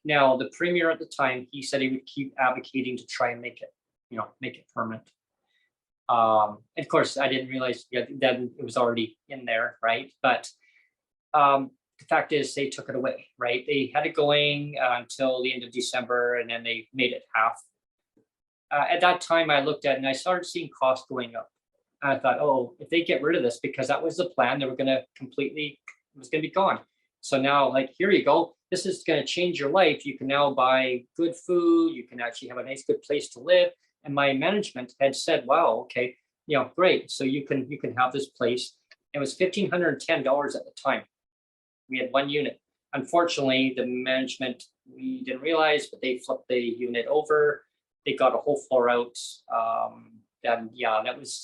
[SPEAKER 1] Now, the premier at the time, he said he would keep advocating to try and make it permanent. Of course, I didn't realize that it was already in there, right? But the fact is, they took it away, right? They had it going until the end of December, and then they made it half. At that time, I looked at it and I started seeing costs going up. And I thought, oh, if they get rid of this, because that was the plan, they were going to it was going to be gone. So now, like, here you go. This is going to change your life. You can now buy good food. You can actually have a nice, good place to live. And my management had said, wow, okay, great. So you can have this place. It was $1,510 at the time. We had one unit. Unfortunately, the management, we didn't realize, but they flipped the unit over. They got a whole floor out. And yeah, that was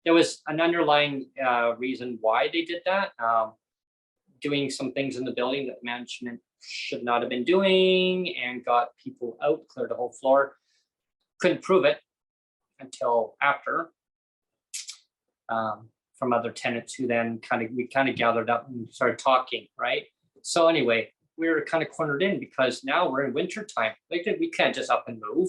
[SPEAKER 1] there was an underlying reason why they did that. Doing some things in the building that management should not have been doing, and got people out, cleared the whole floor. Couldn't prove it until after. From other tenants who then we gathered up and started talking, right? So anyway, we were kind of cornered in because now we're in winter time. Like, we can't just up and move.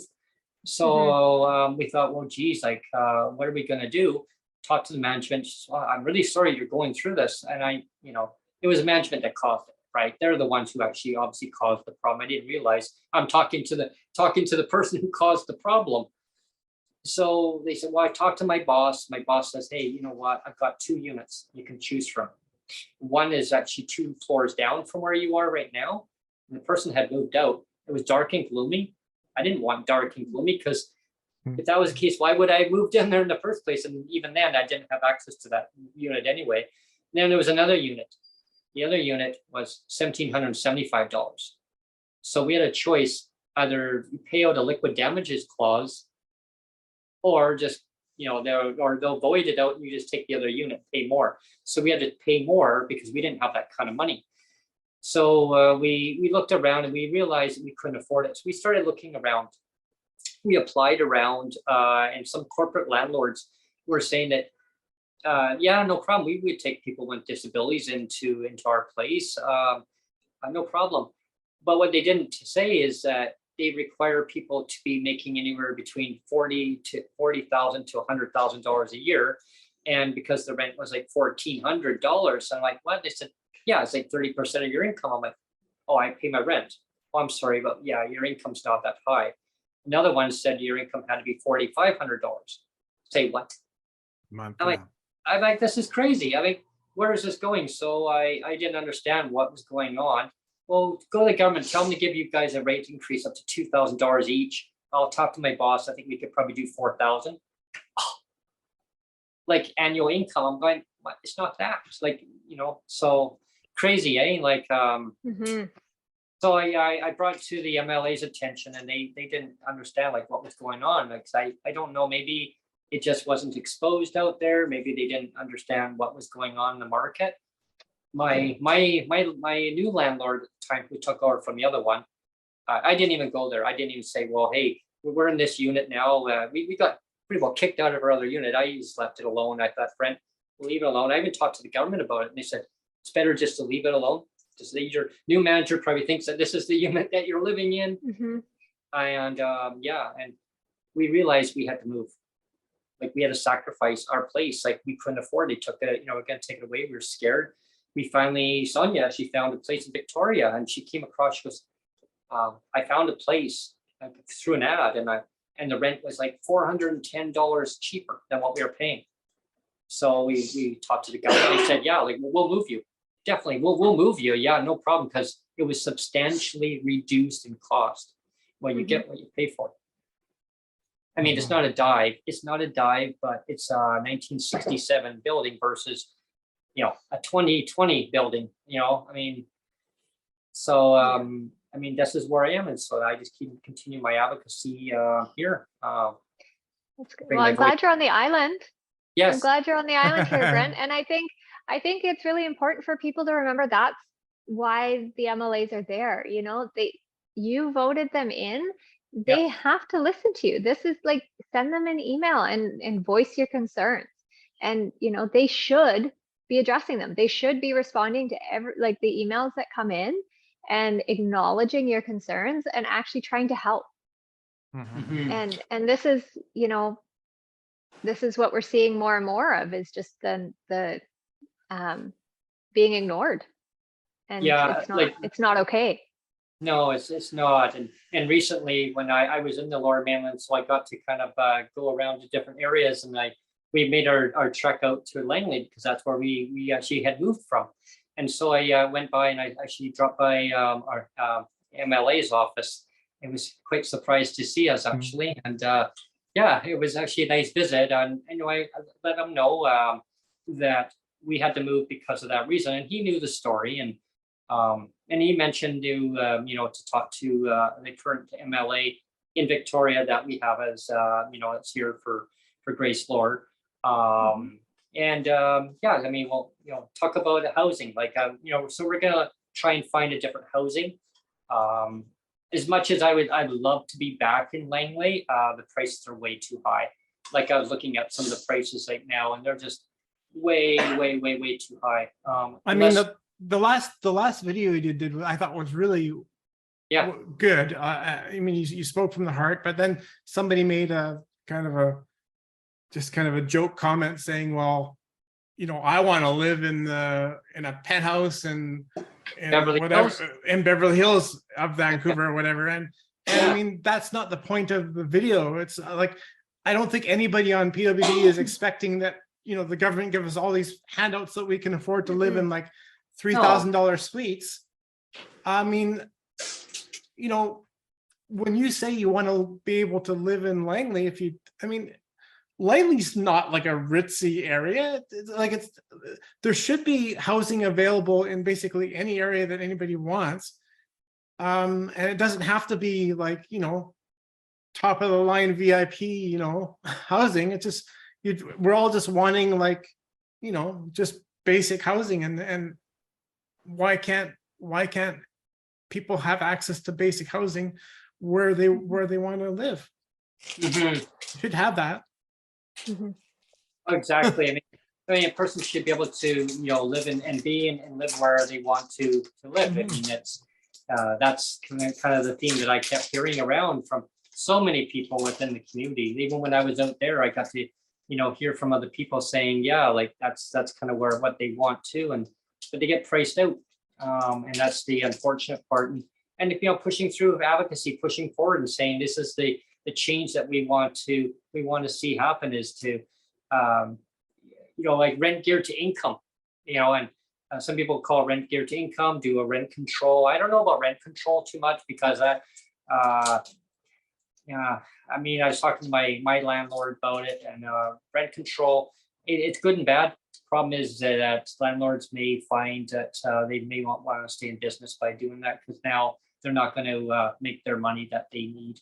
[SPEAKER 1] So we thought, well, geez, like, what are we going to do? Talk to the management. Well, I'm really sorry you're going through this. And it was management that caused it, right? They're the ones who actually obviously caused the problem. I didn't realize I'm talking to the person who caused the problem. So they said, well, I talked to my boss. My boss says, hey, you know what? I've got 2 units you can choose from. One is actually 2 floors down from where you are right now. And the person had moved out. It was dark and gloomy. I didn't want dark and gloomy because if that was the case, why would I move down there in the first place? And even then, I didn't have access to that unit anyway. And then there was another unit. The other unit was $1,775. So we had a choice: either you pay out a liquid damages clause, or just, they'll void it out and you just take the other unit, pay more. So we had to pay more because we didn't have that kind of money. So we looked around and we realized that we couldn't afford it. So we started looking around. We applied around, and some corporate landlords were saying that, yeah, no problem. We would take people with disabilities into our place, no problem. But what they didn't say is that they require people to be making anywhere between $40,000 to $100,000 a year, and because the rent was like $1,400, I'm like, what? They said, yeah, it's like 30% of your income. I'm like, oh, I pay my rent. Oh, I'm sorry, but yeah, your income's not that high. Another one said your income had to be $4,500. Say what? I'm like, this is crazy. I mean, where is this going? So I didn't understand what was going on. Well, go to the government, tell them to give you guys a rate increase up to $2,000 each. I'll talk to my boss. I think we could probably do 4,000. Like annual income. I'm going, what? It's not that. It's like, so crazy, eh? Like, so I brought it to the MLA's attention, and they didn't understand like what was going on. Like, I don't know, maybe it just wasn't exposed out there. Maybe they didn't understand what was going on in the market. My new landlord at the time, who took over from the other one, I didn't even go there. I didn't even say, well, hey, we're in this unit now. We got pretty well kicked out of our other unit. I just left it alone. I thought, Brent, leave it alone. I even talked to the government about it, and they said it's better just to leave it alone. Just your new manager probably thinks that this is the unit that you're living in. And and we realized we had to move. Like, we had to sacrifice our place. Like, we couldn't afford it. They took it, we're gonna take it away. We were scared. We finally, Sonia, she found a place in Victoria, and she came across, she goes, I found a place through an ad, and the rent was like $410 cheaper than what we were paying. So we talked to the government. They said, yeah, like, we'll move you. Definitely, we'll move you. Yeah, no problem, because it was substantially reduced in cost. Well, you get what you pay for. I mean, it's not a dive. It's not a dive, but it's a 1967 building versus, a 2020 building. I mean, so I mean, this is where I am, and so I just continue my advocacy here.
[SPEAKER 2] That's good. Well, I'm glad you're on the island.
[SPEAKER 1] Yes,
[SPEAKER 2] I'm glad you're on the island here, Brent. And I think it's really important for people to remember that's why the MLAs are there. You voted them in. They have to listen to you. This is like, send them an email and voice your concerns. And they should be addressing them. They should be responding to the emails that come in and acknowledging your concerns and actually trying to help. And this is, this is what we're seeing more and more of, is just the being ignored. And it's not okay.
[SPEAKER 1] No, it's not. And recently, when I was in the Lower Mainland, so I got to kind of go around to different areas, and we made our trek out to Langley, because that's where we actually had moved from. And so I went by, and I actually dropped by our MLA's office. I was quite surprised to see us, actually. And it was actually a nice visit. And I let him know that we had to move because of that reason. And he knew the story. And he mentioned to talk to the current MLA in Victoria that we have as it's here for Grace Lord. I mean, we'll talk about housing, like so we're gonna try and find a different housing. As much as I'd love to be back in Langley, the prices are way too high. Like, I was looking at some of the prices right now, and they're just way too high.
[SPEAKER 3] I mean, the last video you did I thought was really good. I mean, you spoke from the heart, but then somebody made a kind of a joke comment saying, well, I want to live in a penthouse in Beverly Hills of Vancouver or whatever. And I mean, that's not the point of the video. It's like, I don't think anybody on PWD is expecting that, the government give us all these handouts that we can afford to live in like $3,000 suites. I mean, when you say you want to be able to live in Langley, Langley's not like a ritzy area. There should be housing available in basically any area that anybody wants. And it doesn't have to be like, top of the line VIP, housing. It's just, we're all just wanting like, just basic housing. And why can't people have access to basic housing where they want to live? Should have that.
[SPEAKER 1] Exactly. I mean, a person should be able to, live and be and live where they want to live. I mean, that's kind of the theme that I kept hearing around from so many people within the community. Even when I was out there, I got to, hear from other people saying, yeah, like that's kind of what they want to, but they get priced out. And that's the unfortunate part. And pushing through advocacy, pushing forward and saying this is the change that we want to see happen, is to like rent geared to income. and some people call rent geared to income, do a rent control. I don't know about rent control too much because yeah, I mean, I was talking to my landlord about it, and rent control, it's good and bad. Problem is that landlords may find that they may not want to stay in business by doing that, because now they're not going to make their money that they need.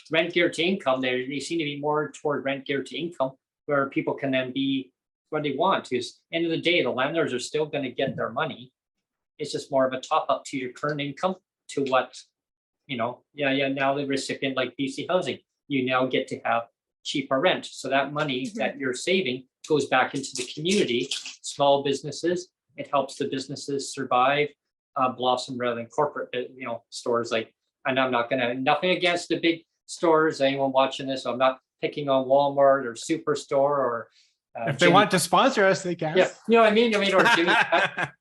[SPEAKER 1] Rent geared to income, they seem to be more toward rent geared to income, where people can then be what they want. Because end of the day, the landlords are still going to get their money. It's just more of a top up to your current income, to what, now the recipient like BC Housing, you now get to have cheaper rent. So that money that you're saving goes back into the community, small businesses. It helps the businesses survive, blossom, rather than corporate, stores like, and I'm not gonna, nothing against the big stores, anyone watching this, so I'm not picking on Walmart or Superstore or
[SPEAKER 3] if they want to sponsor us, they can.
[SPEAKER 1] Yeah, you know what I mean?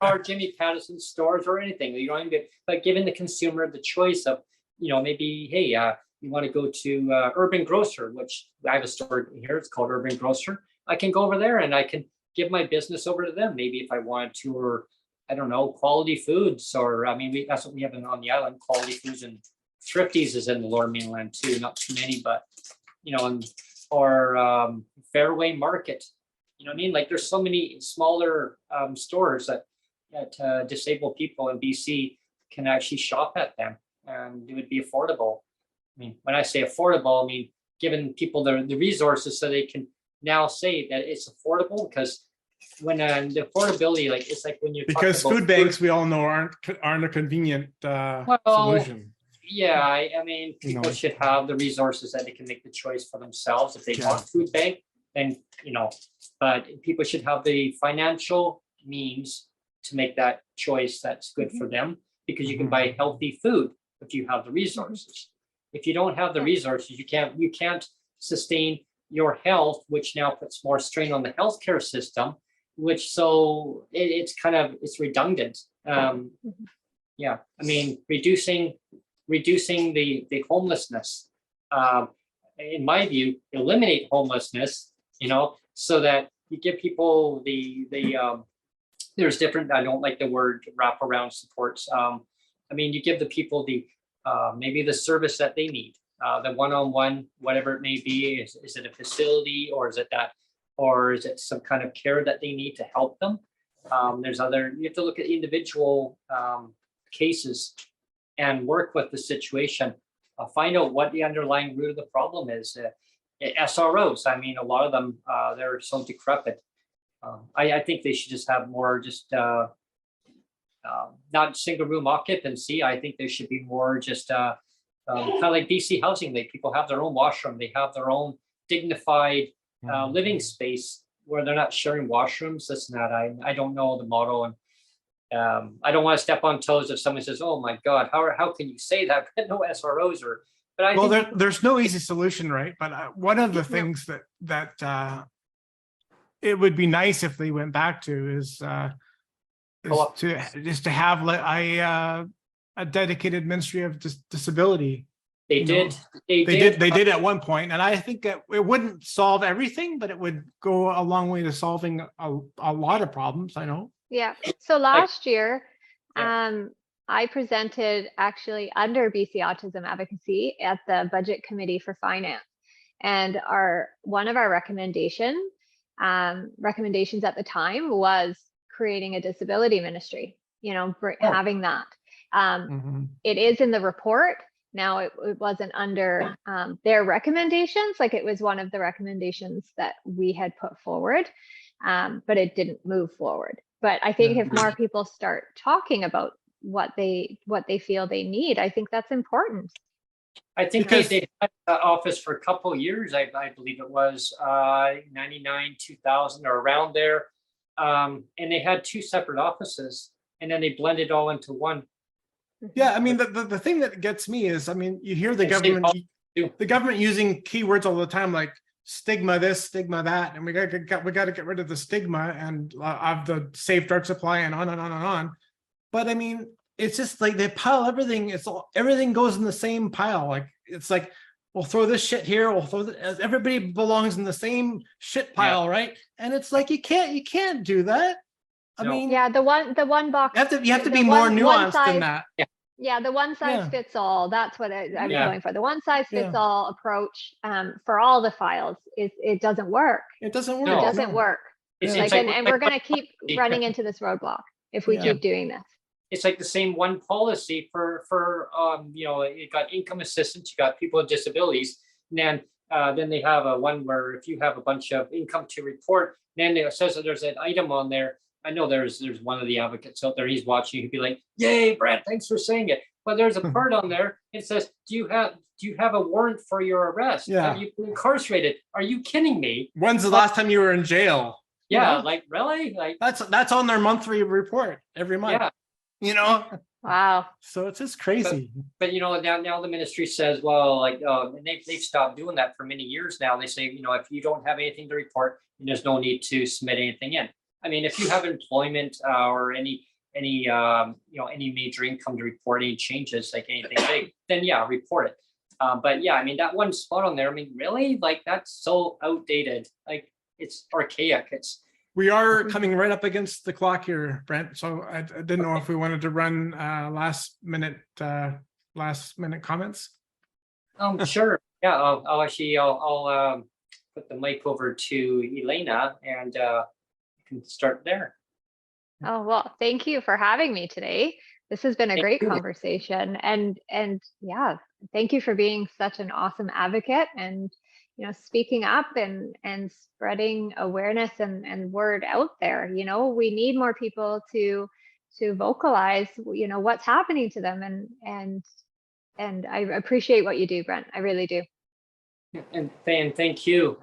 [SPEAKER 1] Or Jimmy Patterson stores or anything. You know what I mean? But giving the consumer the choice of, maybe, hey, you want to go to Urban Grocer, which I have a store here. It's called Urban Grocer. I can go over there and I can give my business over to them. Maybe if I wanted to, or I don't know, Quality Foods, or that's what we have on the island. Quality Foods and Thrifties is in the Lower Mainland too. Not too many, but or Fairway Market. You know what I mean? Like, there's so many smaller stores that disabled people in BC can actually shop at them, and it would be affordable. I mean, when I say affordable, I mean giving people the resources so they can now say that it's affordable. Because when the affordability, like, it's like when you're
[SPEAKER 3] because food banks, we all know, aren't a convenient solution.
[SPEAKER 1] Yeah, I mean, people should have the resources that they can make the choice for themselves. If they want food bank, then but people should have the financial means to make that choice that's good for them, because you can buy healthy food if you have the resources. If you don't have the resources, you can't sustain your health, which now puts more strain on the healthcare system, which it's redundant. Yeah, I mean, reducing the homelessness, in my view, eliminate homelessness, so that you give people there's different, I don't like the word wraparound supports. I mean, you give the people maybe the service that they need, the one-on-one, whatever it may be. Is it a facility, or is it some kind of care that they need to help them? You have to look at individual cases and work with the situation, find out what the underlying root of the problem is. SROs, I mean, a lot of them, they're so decrepit. I think they should just have more not single room occupancy. I think there should be more just kind of like BC Housing. People have their own washroom. They have their own dignified living space where they're not sharing washrooms. This and that. I don't know the model, and I don't want to step on toes if someone says, "Oh my God, how can you say that?" No SROs or. But
[SPEAKER 3] there's no easy solution, right? But one of the things that it would be nice if they went back to is to have a dedicated Ministry of Disability.
[SPEAKER 1] They did
[SPEAKER 3] at one point, and I think that it wouldn't solve everything, but it would go a long way to solving a lot of problems. I know.
[SPEAKER 2] Yeah. So last year, I presented actually under BC Autism Advocacy at the Budget Committee for Finance, and one of our recommendations at the time was creating a disability ministry. Having that. It is in the report. Now it wasn't under their recommendations, like it was one of the recommendations that we had put forward, but it didn't move forward. But I think if more people start talking about what they feel they need, I think that's important.
[SPEAKER 1] I think they had office for a couple of years. I believe it was 99, 2000 or around there. And they had two separate offices, and then they blended all into one.
[SPEAKER 3] Yeah, I mean, the thing that gets me is, I mean, you hear the government using keywords all the time, like stigma this, stigma that, and we got to get rid of the stigma and of the safe drug supply and on and on and on. But I mean, it's just like they pile everything. Everything goes in the same pile. Like, it's like, we'll throw this shit here. We'll throw everybody belongs in the same shit pile, right? And it's like you can't do that.
[SPEAKER 4] I
[SPEAKER 1] No.
[SPEAKER 4] mean,
[SPEAKER 2] Yeah, the one box.
[SPEAKER 4] you have to
[SPEAKER 2] the
[SPEAKER 4] be more
[SPEAKER 2] one
[SPEAKER 4] nuanced
[SPEAKER 2] size,
[SPEAKER 4] than that.
[SPEAKER 2] Yeah, the one size
[SPEAKER 4] Yeah.
[SPEAKER 2] fits all. That's what I was
[SPEAKER 1] Yeah.
[SPEAKER 2] going for. The one size fits
[SPEAKER 4] Yeah.
[SPEAKER 2] all approach for all the files it doesn't work.
[SPEAKER 4] It doesn't work.
[SPEAKER 1] No.
[SPEAKER 2] It doesn't
[SPEAKER 4] no.
[SPEAKER 2] work.
[SPEAKER 1] It's,
[SPEAKER 4] Yeah.
[SPEAKER 1] it's
[SPEAKER 2] Like,
[SPEAKER 1] like
[SPEAKER 2] and we're gonna keep running into this roadblock if we
[SPEAKER 4] Yeah.
[SPEAKER 2] keep doing this.
[SPEAKER 1] it's like the same one policy for you know, you got income assistance, you got people with disabilities, and then they have a one where if you have a bunch of income to report, then it says that there's an item on there. I know there's one of the advocates out there, he's watching, he'd be like, yay, Brent, thanks for saying it. But there's a part on there, it says, do you have a warrant for your arrest?
[SPEAKER 4] Yeah.
[SPEAKER 1] Have you been incarcerated? Are you kidding me?
[SPEAKER 4] When's the last time you were in jail?
[SPEAKER 1] Yeah,
[SPEAKER 4] You know?
[SPEAKER 1] like really? Like
[SPEAKER 4] That's on their monthly report every month.
[SPEAKER 1] yeah.
[SPEAKER 4] You know,
[SPEAKER 2] Wow.
[SPEAKER 4] so it's just crazy.
[SPEAKER 1] But you know, now the ministry says, well, like and they've stopped doing that for many years now. They say, you know, if you don't have anything to report, there's no need to submit anything in. I mean, if you have employment or any you know, any major income to report, any changes, like anything big, then yeah, report it. But yeah, I mean, that one spot on there, I mean, really, like that's so outdated. Like it's archaic.
[SPEAKER 3] We are coming right up against the clock here, Brent. So I didn't know if we wanted to run last minute comments.
[SPEAKER 1] Sure. Yeah, I'll put the mic over to Elena and you can start there.
[SPEAKER 2] Oh, well, thank you for having me today. This has been a
[SPEAKER 1] Thank
[SPEAKER 2] great
[SPEAKER 1] you.
[SPEAKER 2] conversation, and yeah, thank you for being such an awesome advocate and, you know, speaking up and spreading awareness and word out there. You know, we need more people to vocalize, you know, what's happening to them, and I appreciate what you do, Brent. I really do.
[SPEAKER 1] And thank you.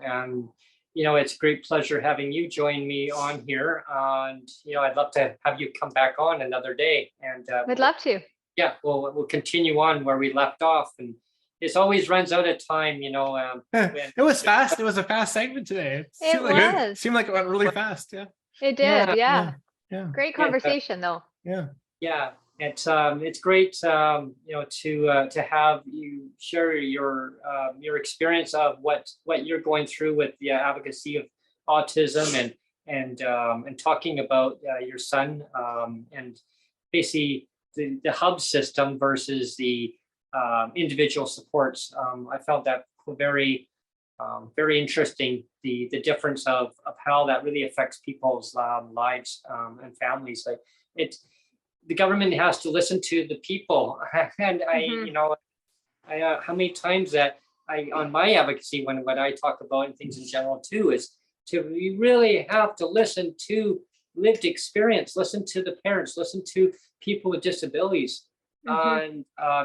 [SPEAKER 1] You know, it's a great pleasure having you join me on here. And you know, I'd love to have you come back on another day. And
[SPEAKER 2] Would love to.
[SPEAKER 1] yeah, we'll continue on where we left off. And this always runs out of time, you know.
[SPEAKER 3] It was fast. It was a fast segment today.
[SPEAKER 2] It
[SPEAKER 3] Seemed like it went really fast. Yeah.
[SPEAKER 2] It did, yeah.
[SPEAKER 3] Yeah.
[SPEAKER 2] Great conversation, though.
[SPEAKER 3] Yeah.
[SPEAKER 1] Yeah, it's great, you know, to have you share your experience of what you're going through with the advocacy of autism and talking about your son and basically the hub system versus the individual supports. I found that very interesting, the difference of how that really affects people's lives and families. Like the government has to listen to the people. And you know, how many times that on my advocacy, when I talk about things in general too, is we really have to listen to lived experience, listen to the parents, listen to people with disabilities. And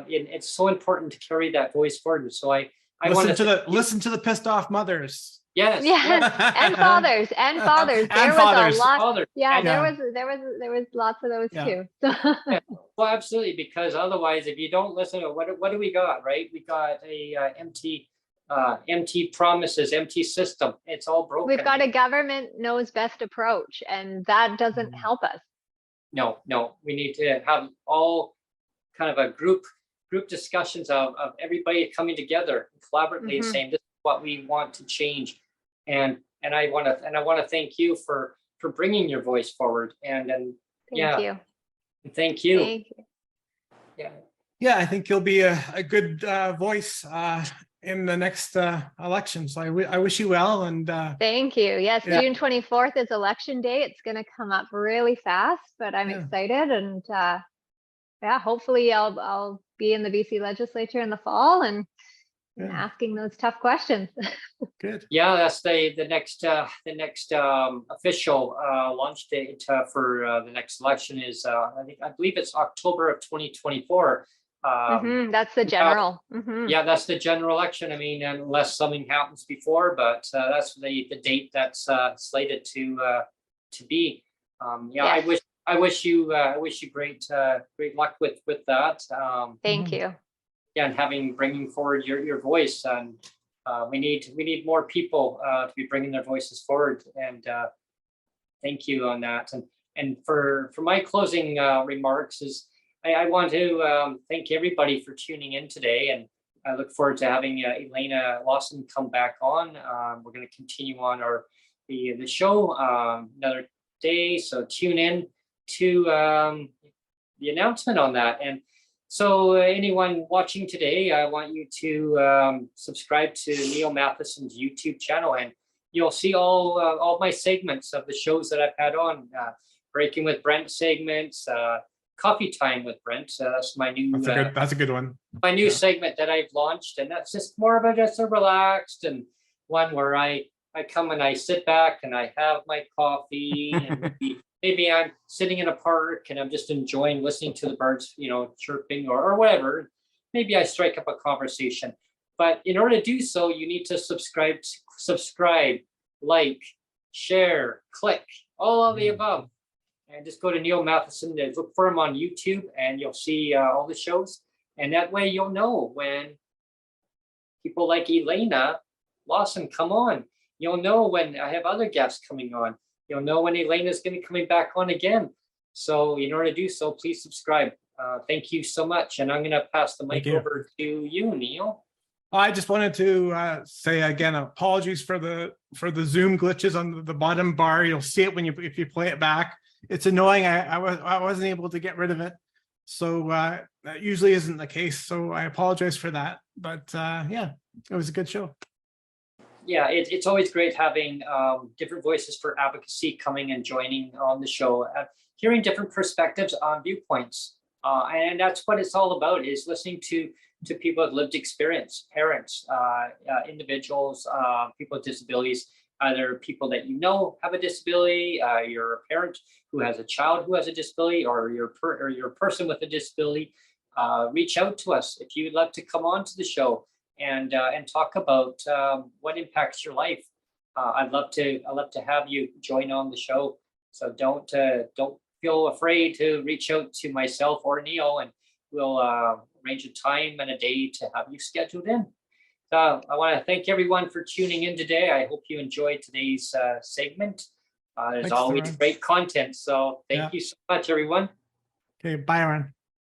[SPEAKER 1] it's so important to carry that voice forward. And so I want to
[SPEAKER 3] listen to the pissed off mothers.
[SPEAKER 1] Yes.
[SPEAKER 2] Yeah, and fathers.
[SPEAKER 3] And
[SPEAKER 2] There was
[SPEAKER 3] fathers.
[SPEAKER 2] a lot.
[SPEAKER 1] Fathers.
[SPEAKER 2] Yeah,
[SPEAKER 3] Yeah.
[SPEAKER 2] there was lots of those
[SPEAKER 3] Yeah.
[SPEAKER 2] too.
[SPEAKER 1] Yeah. Well, absolutely, because otherwise, if you don't listen to what do we got, right? We got a empty promises, empty system. It's all broken.
[SPEAKER 2] We've got a government knows best approach, and that doesn't help us.
[SPEAKER 1] No, we need to have all kind of a group discussions of everybody coming together collaboratively and saying this is what we want to change. And I want to thank you for bringing your voice forward and
[SPEAKER 2] Thank you.
[SPEAKER 1] Thank you.
[SPEAKER 2] Thank you.
[SPEAKER 3] Yeah, I think you'll be a good voice in the next election. So I wish you well. And
[SPEAKER 2] Thank you. Yes,
[SPEAKER 3] Yeah.
[SPEAKER 2] June 24th is election day. It's going to come up really fast, but I'm excited, and yeah, hopefully I'll be in the BC legislature in the fall and asking those tough questions.
[SPEAKER 3] good.
[SPEAKER 1] Yeah, that's the next official launch date for the next election is I believe it's October of 2024.
[SPEAKER 2] That's the general.
[SPEAKER 1] Yeah, that's the general election. I mean, unless something happens before, but that's the date that's slated to be. Yeah,
[SPEAKER 2] Yes.
[SPEAKER 1] I wish you great luck with that.
[SPEAKER 2] Thank you.
[SPEAKER 1] Yeah, and bringing forward your voice, and we need more people to be bringing their voices forward. And thank you on that. And for my closing remarks is I want to thank everybody for tuning in today, and I look forward to having Elena Lawson come back on. We're going to continue on the show another day. So tune in to the announcement on that. And so anyone watching today, I want you to subscribe to Neil Matheson's YouTube channel, and you'll see all my segments of the shows that I've had on. Breaking with Brent segments, Coffee Time with Brent. That's my new.
[SPEAKER 3] That's a good one.
[SPEAKER 1] My new segment that I've launched, and that's just more of just a relaxed and one where I come and I sit back and I have my coffee, and maybe I'm sitting in a park and I'm just enjoying listening to the birds, chirping or whatever. Maybe I strike up a conversation. But in order to do so, you need to subscribe, like, share, click, all of the above. And just go to Neil Matheson, look for him on YouTube, and you'll see all the shows. And that way you'll know when people like Elena Lawson come on. You'll know when I have other guests coming on. You'll know when Elena's going to be coming back on again. So in order to do so, please subscribe. Thank you so much. And I'm going to pass the mic over to you, Neil.
[SPEAKER 3] I just wanted to say again, apologies for the Zoom glitches on the bottom bar. You'll see it if you play it back. It's annoying. I wasn't able to get rid of it. So that usually isn't the case. So I apologize for that. But yeah, it was a good show.
[SPEAKER 1] Yeah, it's always great having different voices for advocacy coming and joining on the show, hearing different perspectives on viewpoints. And that's what it's all about, is listening to people with lived experience, parents, individuals, people with disabilities, either people that have a disability, you're a parent who has a child who has a disability, or you're a person with a disability. Reach out to us if you'd love to come on to the show and talk about what impacts your life. I'd love to have you join on the show. So don't feel afraid to reach out to myself or Neil, and we'll arrange a time and a day to have you scheduled in. I want to thank everyone for tuning in today. I hope you enjoyed today's segment. There's always great content. So thank you so much, everyone.
[SPEAKER 3] Okay, bye, Aaron.